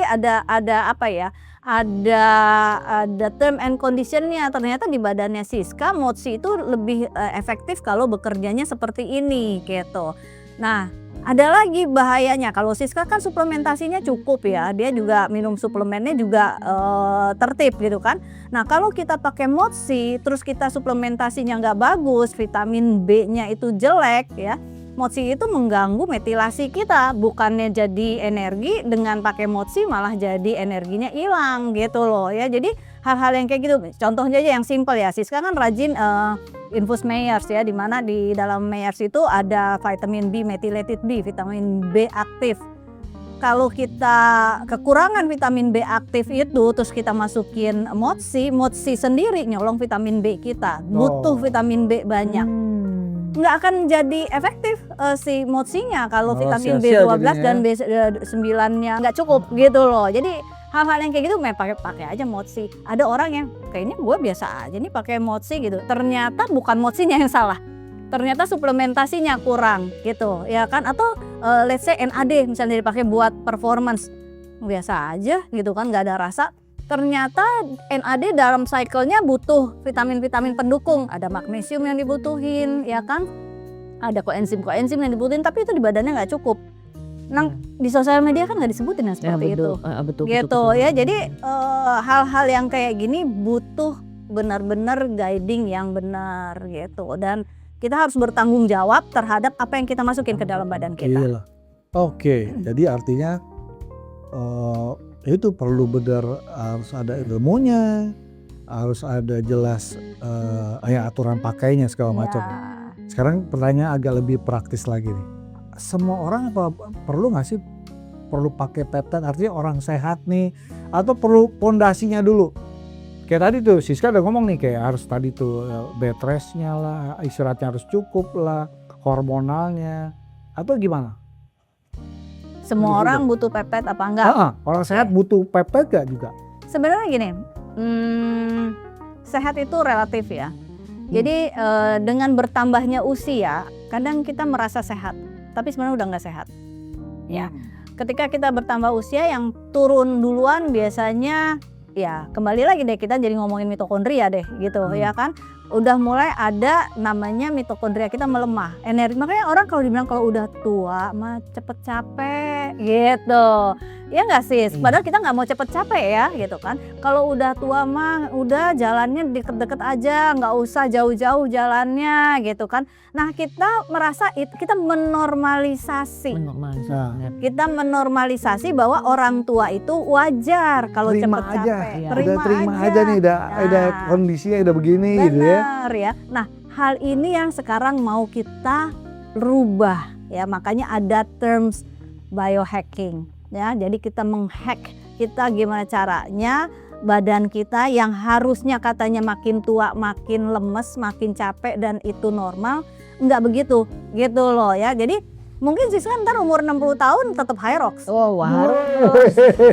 Speaker 1: ada apa ya? Ada term and conditionnya. Ternyata di badannya Siska, Motsi itu lebih efektif kalau bekerjanya seperti ini gitu. Nah, ada lagi bahayanya kalau Siska kan suplementasinya cukup ya, dia juga minum suplemennya juga tertib gitu kan. Nah kalau kita pakai Motsi terus kita suplementasinya nggak bagus, vitamin B-nya itu jelek ya, Motsi itu mengganggu metilasi kita, bukannya jadi energi, dengan pakai Motsi malah jadi energinya hilang gitu loh ya. Jadi hal-hal yang kayak gitu, contohnya aja yang simple ya, Siska kan rajin infus Meyers ya, dimana di dalam Meyers itu ada vitamin B, methylated B, vitamin B aktif. Kalau kita kekurangan vitamin B aktif itu terus kita masukin Motsi sendiri nyolong vitamin B kita, butuh vitamin B banyak. nggak akan jadi efektif si motsinya kalau
Speaker 3: Malah
Speaker 1: vitamin
Speaker 3: sia-sia
Speaker 1: B12 dan
Speaker 3: jadinya.
Speaker 1: B9-nya nggak cukup gitu loh. Jadi hal-hal yang kayak gitu pakai aja motsi. Ada orang yang kayaknya gue biasa aja nih pakai motsi gitu. Ternyata bukan motsinya yang salah. Ternyata suplementasinya kurang gitu ya kan, atau let's say NAD misalnya dipakai buat performance biasa aja gitu kan, nggak ada rasa. Ternyata NAD dalam cycle-nya butuh vitamin-vitamin pendukung, ada magnesium yang dibutuhin ya kan, ada koenzim yang dibutuhin, tapi itu di badannya nggak cukup. Nah di sosial media kan nggak disebutin yang seperti itu
Speaker 2: betul,
Speaker 1: gitu ya. Jadi hal-hal yang kayak gini butuh benar-benar guiding yang benar gitu, dan kita harus bertanggung jawab terhadap apa yang kita masukin ke dalam badan kita.
Speaker 3: Gila. Oke, jadi artinya itu perlu benar, harus ada ilmunya, harus ada jelas ya aturan pakainya segala macam.
Speaker 1: Ya.
Speaker 3: Sekarang pertanyaan agak lebih praktis lagi nih. Semua orang apa perlu nggak sih perlu pakai peptide? Artinya orang sehat nih, atau perlu pondasinya dulu? Kayak tadi tuh Siska udah ngomong nih, kayak harus tadi tuh bed rest-nya lah, istirahatnya harus cukup lah, hormonalnya, atau gimana?
Speaker 1: Semua
Speaker 3: Betul.
Speaker 1: orang butuh peptide apa enggak?
Speaker 3: Orang sehat butuh peptide gak juga?
Speaker 1: Sebenarnya gini, sehat itu relatif ya. Jadi dengan bertambahnya usia, kadang kita merasa sehat, tapi sebenarnya udah nggak sehat. Ya, ketika kita bertambah usia, yang turun duluan biasanya ya kembali lagi deh, kita jadi ngomongin mitokondria deh gitu ya kan. Udah mulai ada namanya mitokondria kita melemah, energi. Makanya orang kalau dibilang kalau udah tua mah cepet capek gitu. Ya nggak sih? Padahal kita nggak mau cepet capek ya gitu kan. Kalau udah tua mah udah jalannya deket-deket aja, nggak usah jauh-jauh jalannya gitu kan. Nah kita merasa kita menormalisasi. Kita menormalisasi bahwa orang tua itu wajar kalau cepet
Speaker 3: Terima aja,
Speaker 1: capek.
Speaker 3: udah terima aja nih, udah kondisinya udah begini gitu ya.
Speaker 1: Benar ya. Nah hal ini yang sekarang mau kita rubah ya, makanya ada terms biohacking. Ya, jadi kita menghack kita gimana caranya badan kita yang harusnya katanya makin tua makin lemes, makin capek dan itu normal, nggak begitu gitu loh ya. Jadi mungkin Siska ntar umur 60 tahun tetap Hyrox.
Speaker 2: Oh wow.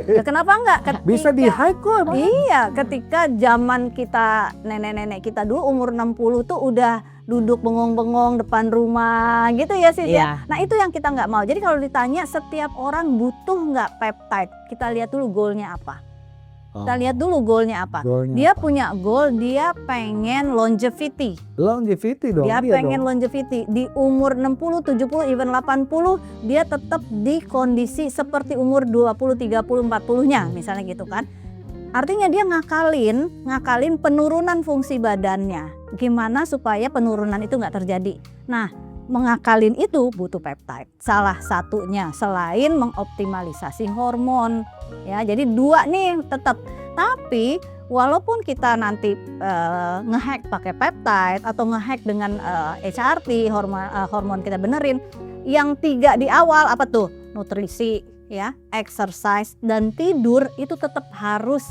Speaker 1: Ya, kenapa enggak?
Speaker 3: Bisa di high kok emang.
Speaker 1: Iya, ketika zaman kita nenek-nenek kita dulu umur 60 tuh udah duduk bengong-bengong depan rumah gitu ya Sis ya. Nah itu yang kita nggak mau. Jadi kalau ditanya setiap orang butuh nggak peptide, kita lihat dulu goalnya apa. Kita lihat dulu goalnya apa. Dia punya goal, dia pengen longevity.
Speaker 3: Longevity dong.
Speaker 1: Dia pengen longevity di umur 60, 70, even 80 dia tetap di kondisi seperti umur 20, 30, 40-nya misalnya gitu kan. Artinya dia ngakalin penurunan fungsi badannya. Gimana supaya penurunan itu nggak terjadi. Nah mengakalin itu butuh peptide. Salah satunya selain mengoptimalisasi hormon. Ya, jadi dua nih tetap. Tapi walaupun kita nanti ngehack pakai peptide atau ngehack dengan HRT hormon kita benerin, yang 3 di awal apa tuh? Nutrisi, ya, exercise dan tidur itu tetap harus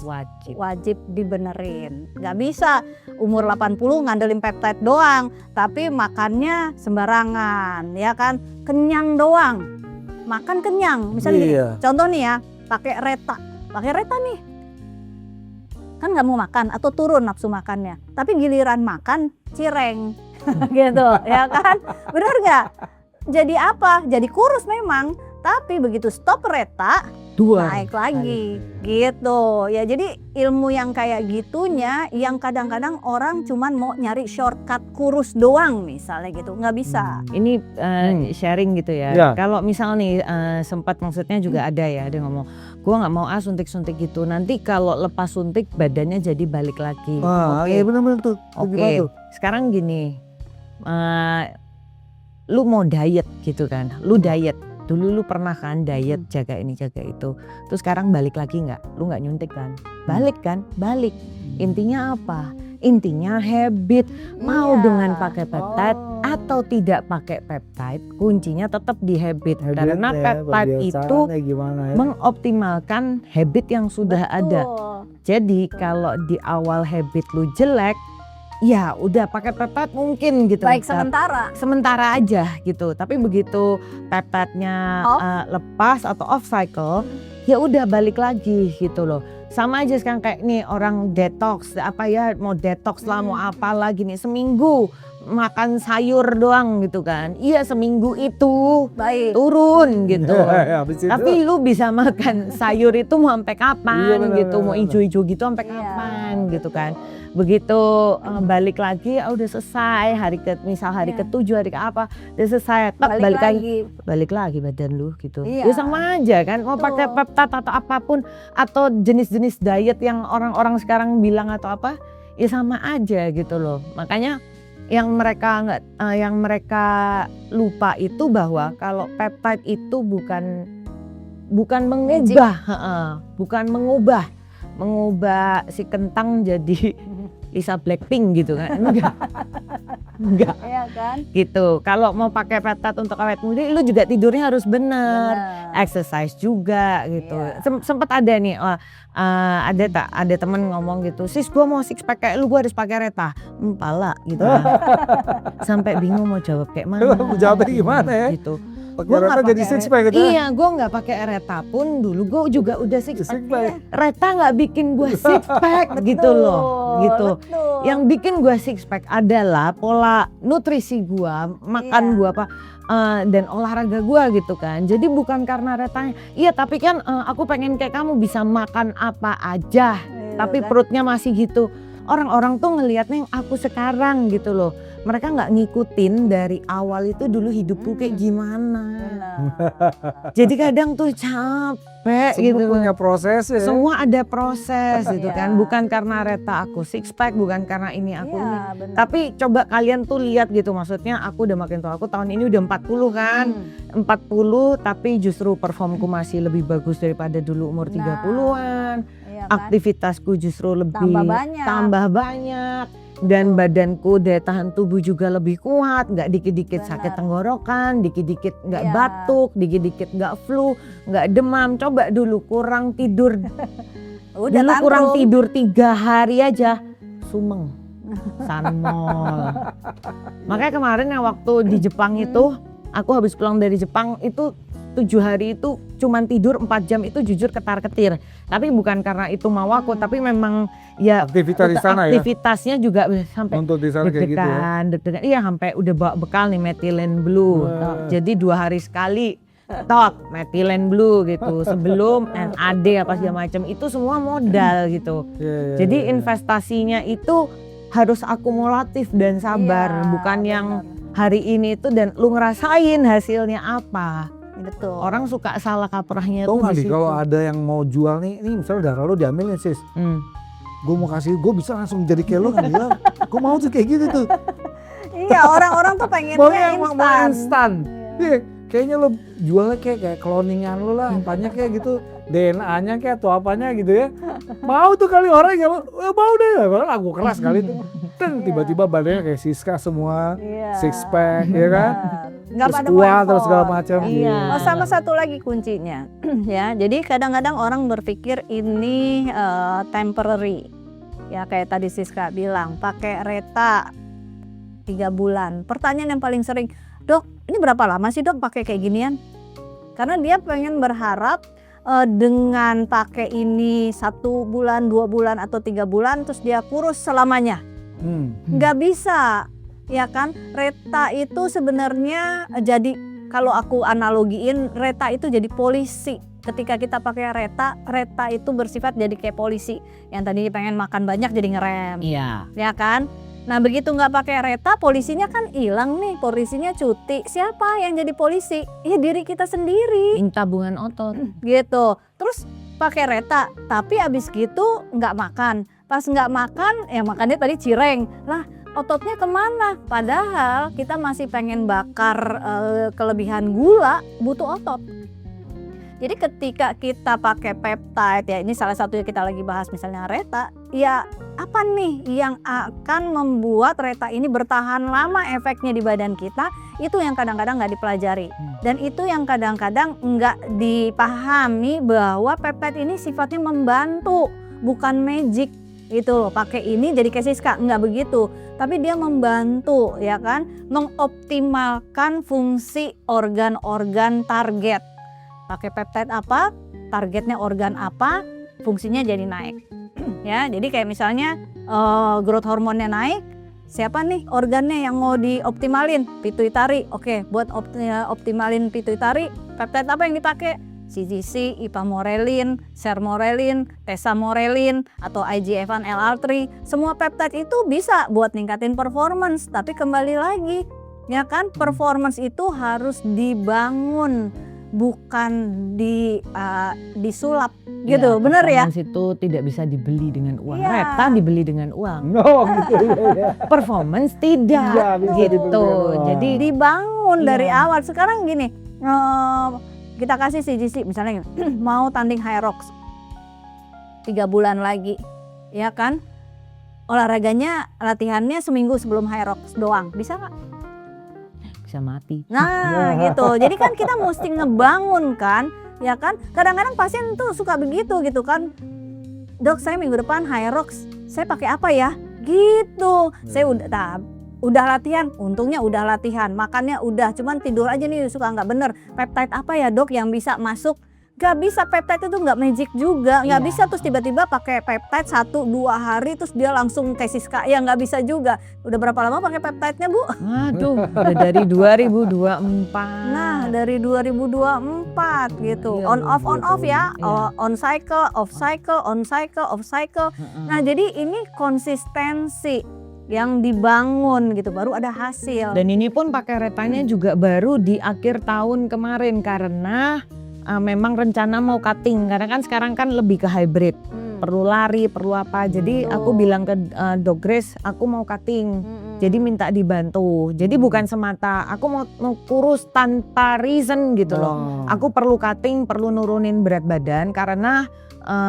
Speaker 1: wajib dibenerin. Nggak bisa umur 80 ngandelin peptide doang, tapi makannya sembarangan, ya kan? Kenyang doang. Makan kenyang. Misalnya gini, contoh nih ya, pakai reta nih. Kan nggak mau makan atau turun nafsu makannya. Tapi giliran makan cireng. Gitu, ya kan? Bener nggak? Jadi apa? Jadi kurus memang. Tapi begitu stop reta, naik lagi gitu ya. Jadi ilmu yang kayak gitunya yang kadang-kadang orang cuman mau nyari shortcut kurus doang misalnya gitu, nggak bisa.
Speaker 2: Ini sharing gitu ya. Kalau misal nih sempat maksudnya juga ada ya, dia ngomong gua nggak mau suntik-suntik gitu, nanti kalau lepas suntik badannya jadi balik lagi.
Speaker 3: Iya benar-benar tuh.
Speaker 2: Oke. Sekarang gini, lu mau diet gitu kan, lu diet. Dulu lu pernah kan diet jaga ini jaga itu, terus sekarang balik lagi nggak? Lu nggak nyuntik kan? Balik kan? Balik. Intinya apa? Intinya habit. Mau dengan pakai peptide atau tidak pakai peptide, kuncinya tetap di habit. Karena peptide itu mengoptimalkan habit yang sudah ada. Jadi kalau di awal habit lu jelek, ya udah pakai peptide mungkin gitu.
Speaker 1: Baik sementara.
Speaker 2: Sementara aja gitu. Tapi begitu peptide-nya lepas atau off cycle, ya udah balik lagi gitu loh. Sama aja sekarang kayak nih orang detox, mau detox lah, mau apa lagi nih, seminggu makan sayur doang gitu kan. Iya seminggu itu
Speaker 1: Baik.
Speaker 2: turun gitu.
Speaker 3: Habis itu,
Speaker 2: Tapi lu bisa makan sayur itu mau sampai kapan
Speaker 3: Iya,
Speaker 2: gitu, mau
Speaker 3: benar.
Speaker 2: ijo-ijo gitu sampai
Speaker 1: Iya.
Speaker 2: kapan gitu kan. Begitu balik lagi udah selesai misal hari
Speaker 1: Iya.
Speaker 2: ke-7 hari ke apa udah selesai, balik lagi badan lu gitu.
Speaker 1: Iya.
Speaker 2: Ya sama aja kan, mau pakai
Speaker 1: Betul.
Speaker 2: peptide atau apapun atau jenis-jenis diet yang orang-orang sekarang bilang atau apa, ya sama aja gitu loh. Makanya yang mereka lupa itu bahwa kalau peptide itu bukan mengubah, bukan mengubah si kentang jadi Lisa Blackpink gitu kan. Enggak
Speaker 1: Iya kan?
Speaker 2: gitu. Kalau mau pakai peptide untuk awet muda, lu juga tidurnya harus bener, exercise juga gitu.
Speaker 1: Iya.
Speaker 2: Sempet ada nih, ada temen ngomong gitu, sis gue mau six pack kayak lu, gue harus pakai Reta. Pala gitu. Sampai bingung mau jawab kayak mana.
Speaker 3: Jawabnya gimana ya?
Speaker 2: Gitu.
Speaker 3: Pakai
Speaker 2: Gua nggak
Speaker 3: Reta jadi
Speaker 2: pakai
Speaker 3: six pack gitu.
Speaker 2: Iya, gue nggak pakai Reta pun dulu gue juga udah six
Speaker 3: Six
Speaker 2: pack.
Speaker 3: pack.
Speaker 2: Reta nggak bikin gue six pack gitu loh, gitu.
Speaker 1: Betul.
Speaker 2: Yang bikin gue six pack adalah pola nutrisi gue, makan
Speaker 1: Iya.
Speaker 2: gue dan olahraga gue gitu kan. Jadi bukan karena Retanya. Iya, tapi kan aku pengen kayak kamu bisa makan apa aja,
Speaker 1: Iya
Speaker 2: tapi
Speaker 1: kan?
Speaker 2: perutnya masih gitu. Orang-orang tuh ngelihatnya yang aku sekarang gitu loh. Mereka nggak ngikutin dari awal itu dulu hidupku kayak gimana.
Speaker 1: Benar.
Speaker 2: Jadi kadang tuh capek
Speaker 3: Semua
Speaker 2: gitu.
Speaker 3: punya proses ya.
Speaker 2: Semua ada proses gitu
Speaker 1: Iya.
Speaker 2: kan. Bukan karena Reta aku six pack, bukan karena ini aku ini.
Speaker 1: Iya, benar.
Speaker 2: Tapi coba kalian tuh lihat gitu, maksudnya aku udah makin tua, aku tahun ini udah 40 kan. 40 tapi justru performku masih lebih bagus daripada dulu umur 30-an.
Speaker 1: Iya kan?
Speaker 2: Aktivitasku justru lebih
Speaker 1: Tambah banyak.
Speaker 2: banyak. Dan badanku daya tahan tubuh juga lebih kuat, nggak dikit-dikit
Speaker 1: Benar.
Speaker 2: sakit tenggorokan, dikit-dikit nggak
Speaker 1: Iya.
Speaker 2: batuk, dikit-dikit nggak flu, nggak demam. Coba dulu kurang tidur,
Speaker 1: Udah
Speaker 2: dulu
Speaker 1: tantrum.
Speaker 2: kurang tidur 3 hari aja sumeng, sanmol. Makanya kemarin yang waktu di Jepang itu, aku habis pulang dari Jepang itu 7 hari itu cuman tidur 4 jam itu jujur ketar-ketir. Tapi bukan karena itu mau aku, tapi memang ya
Speaker 3: Aktivitas di sana ya.
Speaker 2: aktivitasnya juga sampai
Speaker 3: Untuk di sana kayak gitu ya.
Speaker 2: deg-degan. Iya, sampai udah bawa bekal nih methylene blue.
Speaker 3: Wah.
Speaker 2: Jadi 2 hari sekali methylene blue gitu. Sebelum NAD apa segala macam itu semua modal gitu.
Speaker 3: Iya, iya,
Speaker 2: Jadi
Speaker 3: iya, iya.
Speaker 2: investasinya itu harus akumulatif dan sabar,
Speaker 1: Iya,
Speaker 2: bukan yang
Speaker 1: benar.
Speaker 2: hari ini itu dan lu ngerasain hasilnya apa.
Speaker 1: Betul.
Speaker 2: Orang suka salah kaprahnya
Speaker 3: Tau
Speaker 2: tuh
Speaker 3: nggak
Speaker 2: di
Speaker 3: nih
Speaker 2: situ.
Speaker 3: kalau ada yang mau jual nih misalnya darah lo diambil nih sis, gue mau kasih, gue bisa langsung jadi kayak lo kan bilang, gue mau tuh kayak gitu tuh,
Speaker 1: Iya, orang-orang tuh pengennya
Speaker 3: mau yang mau
Speaker 1: instan.
Speaker 3: instan, iya, kayaknya lo jualnya kayak cloningan lo lah, apanya kayak gitu, DNA-nya kayak atau apanya gitu ya, mau tuh kali orang yang mau deh, padahal lagu keras kali tuh, dan tiba-tiba badannya kayak Siska semua,
Speaker 1: Iya.
Speaker 3: six pack, ya kan,
Speaker 1: Nggak
Speaker 3: terus
Speaker 1: pada
Speaker 3: kuat
Speaker 1: effort.
Speaker 3: terus segala macam.
Speaker 2: Iya.
Speaker 1: Oh, sama satu lagi kuncinya ya. Jadi kadang-kadang orang berpikir ini temporary. Ya kayak tadi Siska bilang pakai Reta 3 bulan. Pertanyaan yang paling sering, "Dok, ini berapa lama sih Dok pakai kayak ginian?" Karena dia pengen berharap dengan pakai ini 1 bulan, 2 bulan atau 3 bulan terus dia kurus selamanya. Nggak bisa. Ya kan, Reta itu sebenarnya jadi kalau aku analogiin Reta itu jadi polisi. Ketika kita pakai Reta itu bersifat jadi kayak polisi yang tadi pengen makan banyak jadi ngerem,
Speaker 2: Iya.
Speaker 1: ya kan? Nah begitu nggak pakai Reta, polisinya kan hilang nih, polisinya cuti. Siapa yang jadi polisi? Ya diri kita sendiri,
Speaker 2: Tabungan otot.
Speaker 1: gitu. Terus pakai Reta, tapi abis gitu nggak makan. Pas nggak makan, ya makannya tadi cireng lah. Ototnya kemana? Padahal kita masih pengen bakar kelebihan gula, butuh otot. Jadi ketika kita pakai peptide, ya ini salah satu yang kita lagi bahas misalnya Reta, ya apa nih yang akan membuat Reta ini bertahan lama efeknya di badan kita, itu yang kadang-kadang nggak dipelajari. Dan itu yang kadang-kadang nggak dipahami bahwa peptide ini sifatnya membantu, bukan magic. gitu loh, pakai ini jadi kayak Siska, nggak begitu. Tapi dia membantu ya kan, mengoptimalkan fungsi organ-organ target. Pakai peptide apa, targetnya organ apa, fungsinya jadi naik. Ya, jadi kayak misalnya growth hormonnya naik, siapa nih organnya yang mau dioptimalin? Pituitari. Oke, buat optimalin pituitari, peptide apa yang dipakai? CGC, ipamorelin, sermorelin, tesamorelin, atau IGF-1 LR3. Semua peptide itu bisa buat ningkatin performance, tapi kembali lagi, ya kan, performance itu harus dibangun, bukan disulap gitu, bener ya?
Speaker 2: Performance itu tidak bisa dibeli dengan uang.
Speaker 1: Iya.
Speaker 2: Reta dibeli dengan uang.
Speaker 3: Oh gitu ya.
Speaker 2: Performance tidak
Speaker 3: Iya, bisa dibeli
Speaker 2: gitu.
Speaker 3: dengan uang.
Speaker 2: Jadi
Speaker 1: Dibangun
Speaker 2: Iya.
Speaker 1: dari awal. Sekarang gini, kita kasih CGC misalnya gini, mau tanding Hyrox 3 bulan lagi, ya kan? Olahraganya, latihannya seminggu sebelum Hyrox doang, bisa nggak?
Speaker 2: bisa mati.
Speaker 1: Nah gitu, jadi kan kita mesti ngebangun kan, ya kan? Kadang-kadang pasien tuh suka begitu gitu kan, dok saya minggu depan Hyrox, saya pakai apa ya? Gitu, saya udah latihan, untungnya udah latihan, makannya udah, cuman tidur aja nih suka nggak bener. Peptide apa ya dok yang bisa masuk? Gak bisa, peptide itu nggak magic juga, nggak
Speaker 2: Iya.
Speaker 1: bisa terus tiba-tiba pakai peptide 1-2 hari terus dia langsung kayak Siska, ya nggak bisa juga. Udah berapa lama pakai peptide-nya Bu?
Speaker 2: Waduh, udah dari 2024.
Speaker 1: Nah dari 2024 gitu,
Speaker 2: Iya,
Speaker 1: on off ya,
Speaker 2: Iya.
Speaker 1: on cycle, off cycle, on cycle, off cycle. Nah jadi ini konsistensi yang dibangun gitu, baru ada hasil.
Speaker 2: Dan ini pun pakai retanya juga baru di akhir tahun kemarin karena memang rencana mau cutting. Karena kan sekarang kan lebih ke hybrid, perlu lari, perlu apa. Jadi
Speaker 1: Betul.
Speaker 2: aku bilang ke Dok Grace, aku mau cutting. Jadi minta dibantu. Jadi bukan semata aku mau kurus tanpa reason gitu loh. Aku perlu cutting, perlu nurunin berat badan karena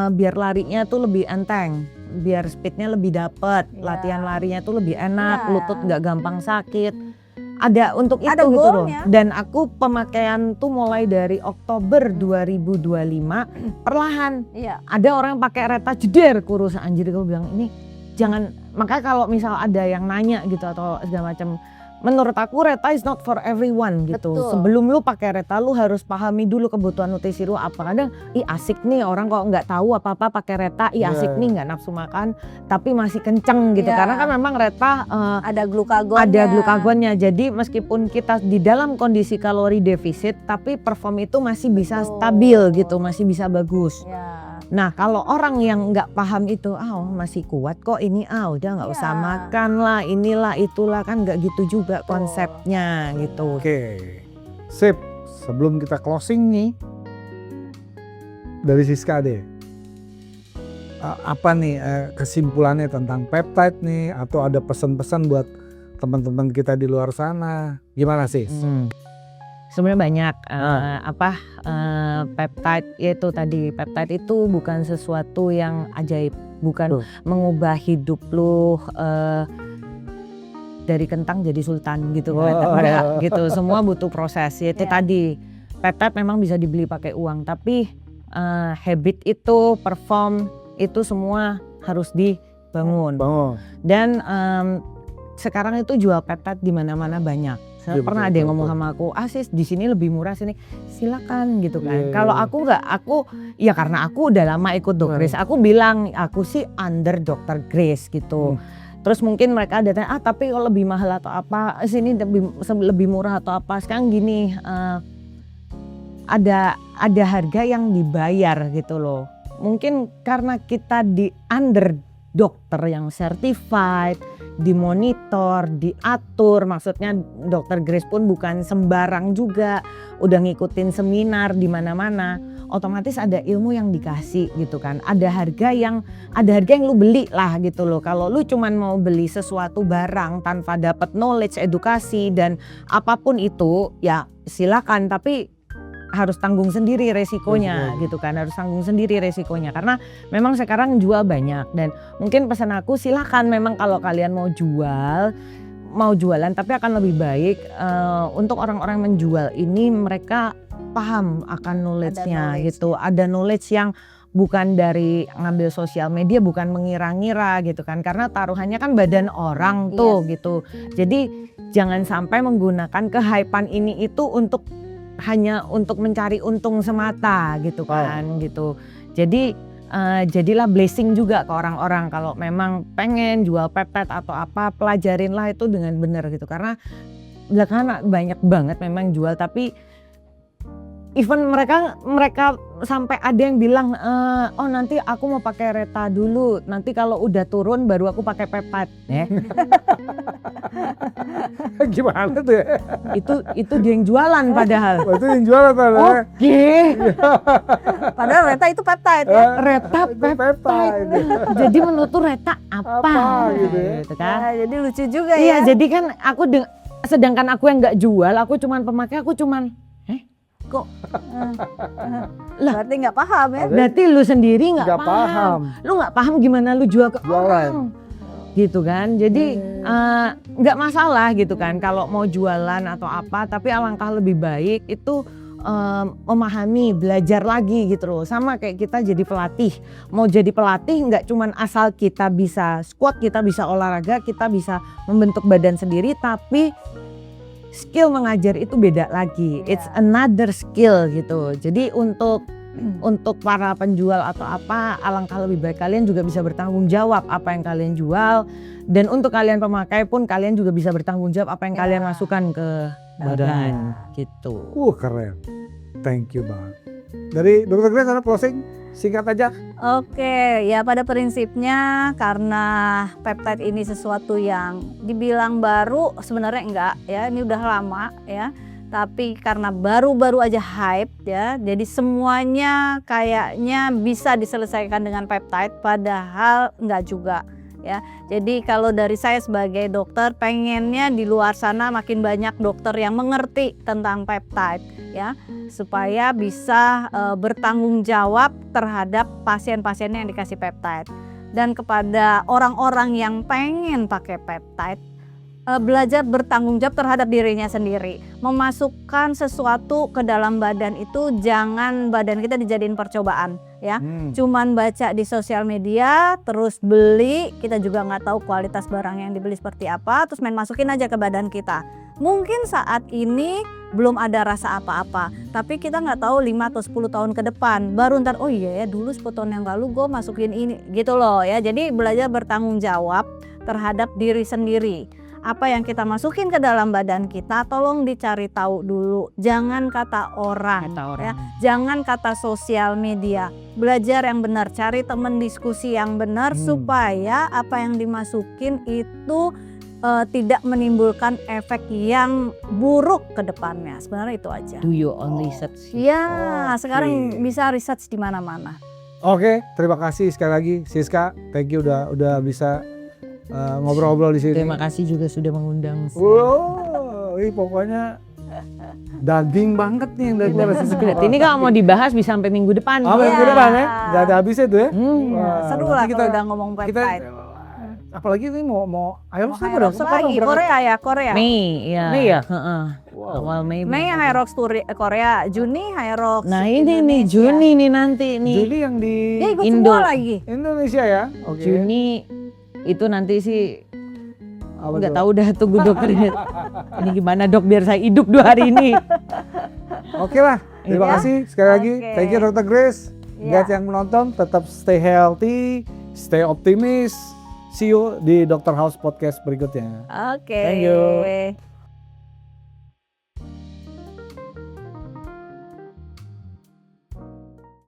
Speaker 2: biar larinya tuh lebih enteng, biar speednya lebih dapet,
Speaker 1: Iya.
Speaker 2: latihan larinya tuh lebih enak,
Speaker 1: Iya.
Speaker 2: lutut nggak gampang sakit. Ada untuk itu
Speaker 1: Ada
Speaker 2: gitu loh.
Speaker 1: goalnya.
Speaker 2: Dan aku pemakaian tuh mulai dari Oktober 2025 perlahan.
Speaker 1: Iya.
Speaker 2: Ada orang pakai reta jeder kurus, anjir, gue bilang ini jangan. Makanya kalau misal ada yang nanya gitu atau segala macam, menurut aku reta is not for everyone gitu.
Speaker 1: Betul.
Speaker 2: Sebelum lu pakai reta lu harus pahami dulu kebutuhan nutrisi lu apa. Kadang asik nih orang kok nggak tahu apa-apa pakai reta, asik nih nggak nafsu makan tapi masih kenceng gitu.
Speaker 1: Iya.
Speaker 2: Karena kan memang reta
Speaker 1: Ada glukagonnya.
Speaker 2: ada glukagonnya. Jadi meskipun kita di dalam kondisi kalori defisit tapi perform itu masih bisa
Speaker 1: Betul.
Speaker 2: stabil gitu, masih bisa bagus.
Speaker 1: Ya.
Speaker 2: Nah kalau orang yang nggak paham itu, masih kuat kok ini, udah nggak usah
Speaker 1: Iya.
Speaker 2: makan lah, inilah itulah, kan nggak gitu juga
Speaker 1: Betul.
Speaker 2: konsepnya gitu.
Speaker 3: Oke, sip. Sebelum kita closing nih, dari Siska deh, apa nih kesimpulannya tentang peptide nih, atau ada pesan-pesan buat teman-teman kita di luar sana, gimana Sis?
Speaker 2: Sebenarnya banyak peptide, yaitu tadi peptide itu bukan sesuatu yang ajaib, bukan mengubah hidup lu dari kentang jadi sultan gitu kan. Enggak gitu, semua butuh proses. Itu
Speaker 1: Iya.
Speaker 2: tadi peptide memang bisa dibeli pakai uang, tapi habit itu, perform itu semua harus dibangun. Dan sekarang itu jual peptide di mana-mana banyak.
Speaker 3: Iya,
Speaker 2: Pernah
Speaker 3: betul,
Speaker 2: ada yang ngomong
Speaker 3: betul.
Speaker 2: sama aku, Sis di sini lebih murah, sini silakan gitu kan.
Speaker 3: Iya.
Speaker 2: Kalau aku nggak, ya karena aku udah lama ikut Dok Grace, aku bilang aku sih under Dr. Grace gitu. Terus mungkin mereka ada tanya, tapi kalau lebih mahal atau apa, sini lebih murah atau apa. Sekarang gini, ada harga yang dibayar gitu loh. Mungkin karena kita di under dokter yang certified, dimonitor, diatur, maksudnya Dr. Grace pun bukan sembarang juga, udah ngikutin seminar di mana-mana, otomatis ada ilmu yang dikasih gitu kan, ada harga yang lu beli lah gitu loh. Kalau lu cuman mau beli sesuatu barang tanpa dapat knowledge, edukasi dan apapun itu, ya silakan, tapi harus tanggung sendiri resikonya gitu kan, harus tanggung sendiri resikonya karena memang sekarang jual banyak. Dan mungkin pesan aku, silakan memang kalau kalian mau jualan, tapi akan lebih baik untuk orang-orang menjual ini mereka paham akan knowledge-nya gitu, ada knowledge yang bukan dari ngambil sosial media, bukan mengira-ngira gitu kan, karena taruhannya kan badan orang tuh gitu. Jadi jangan sampai menggunakan kehypean ini itu untuk hanya untuk mencari untung semata gitu kan gitu. Jadi jadilah blessing juga ke orang-orang kalau memang pengen jual peptide atau apa, pelajarinlah itu dengan benar gitu, karena belakangan banyak banget memang jual, tapi even mereka sampai ada yang bilang oh nanti aku mau pakai Reta dulu, nanti kalau udah turun baru aku pakai peptide ya.
Speaker 3: Gimana tuh ya?
Speaker 2: itu dia yang jualan padahal.
Speaker 3: Wah, itu yang jualan padahal.
Speaker 2: Oke.
Speaker 1: Padahal Reta itu peptide ya.
Speaker 2: Reta
Speaker 3: Itu
Speaker 2: peptide. Jadi menurut tuh Reta apa
Speaker 3: gitu ya?
Speaker 2: gitu kan.
Speaker 1: Ya, jadi lucu juga
Speaker 2: Iya,
Speaker 1: ya.
Speaker 2: jadi kan aku sedangkan aku yang nggak jual, aku cuman pemakai, aku cuman
Speaker 1: Kok
Speaker 2: Lah.
Speaker 1: berarti nggak paham ya.
Speaker 2: berarti lu sendiri nggak
Speaker 3: Nggak paham.
Speaker 2: Lu nggak paham gimana lu jual ke
Speaker 3: Jualan.
Speaker 2: orang. Gitu kan. Jadi nggak masalah gitu kan kalau mau jualan atau apa, tapi alangkah lebih baik itu memahami, belajar lagi gitu loh. Sama kayak kita jadi pelatih. Mau jadi pelatih nggak cuman asal kita bisa squat, kita bisa olahraga, kita bisa membentuk badan sendiri, tapi skill mengajar itu beda lagi. It's another skill gitu. Jadi untuk para penjual atau apa, alangkah lebih baik kalian juga bisa bertanggung jawab apa yang kalian jual, dan untuk kalian pemakai pun kalian juga bisa bertanggung jawab apa yang kalian masukkan ke badan gitu.
Speaker 3: Keren. Thank you banget. Dari Dr. Grace ada closing singkat aja.
Speaker 1: Oke, ya pada prinsipnya karena peptide ini sesuatu yang dibilang baru, sebenarnya enggak ya, ini udah lama ya. Tapi karena baru-baru aja hype ya, jadi semuanya kayaknya bisa diselesaikan dengan peptide, padahal enggak juga ya. Jadi kalau dari saya sebagai dokter, pengennya di luar sana makin banyak dokter yang mengerti tentang peptide ya, supaya bisa bertanggung jawab terhadap pasien-pasiennya yang dikasih peptide. Dan kepada orang-orang yang pengen pakai peptide, belajar bertanggung jawab terhadap dirinya sendiri. Memasukkan sesuatu ke dalam badan itu jangan badan kita dijadiin percobaan ya. Cuman baca di sosial media terus beli, kita juga nggak tahu kualitas barang yang dibeli seperti apa, terus main masukin aja ke badan kita. Mungkin saat ini belum ada rasa apa-apa, tapi kita nggak tahu 5 atau 10 tahun ke depan baru ntar oh iya ya dulu 10 tahun yang lalu gue masukin ini gitu loh ya. Jadi belajar bertanggung jawab terhadap diri sendiri. Apa yang kita masukin ke dalam badan kita tolong dicari tahu dulu, jangan kata orang, ya, jangan kata sosial media. Belajar yang benar, cari teman diskusi yang benar supaya apa yang dimasukin itu tidak menimbulkan efek yang buruk ke depannya. Sebenarnya itu aja.
Speaker 2: Do your own research.
Speaker 1: Ya, sekarang bisa research di mana-mana.
Speaker 3: Oke, terima kasih sekali lagi Siska. Thank you udah bisa ngobrol-ngobrol di sini.
Speaker 2: Terima kasih juga sudah mengundang.
Speaker 3: Wow, ini pokoknya daging banget nih yang dari luar Siska.
Speaker 2: Ini kalau mau dibahas bisa sampai minggu depan.
Speaker 3: Minggu depan ya, nggak ada habisnya tuh ya.
Speaker 1: Seru lah kalau udah ngomong peptide.
Speaker 3: Apalagi ini mau Aerox
Speaker 1: lagi Korea ya, Korea.
Speaker 2: Mei ya.
Speaker 3: Wow.
Speaker 2: Awal Mei.
Speaker 1: Mei Aerox Korea, Juni Aerox.
Speaker 2: Nah ini nih Juni nih nanti nih.
Speaker 3: Juni yang di
Speaker 1: Dia ikut
Speaker 2: Indo.
Speaker 1: semua lagi.
Speaker 3: Indonesia ya. Oke.
Speaker 2: Juni itu nanti sih
Speaker 3: Apa
Speaker 2: nggak
Speaker 3: tuh?
Speaker 2: tahu dah tunggu dokter. Ini gimana dok biar saya hidup 2 hari ini.
Speaker 3: Oke lah, terima
Speaker 1: Ya.
Speaker 3: kasih sekali lagi.
Speaker 1: Oke.
Speaker 3: Thank you Dr. Grace.
Speaker 1: Ya.
Speaker 3: Buat yang menonton tetap stay healthy, stay optimis. See you di Dr. House Podcast berikutnya.
Speaker 1: Oke.
Speaker 3: Thank you.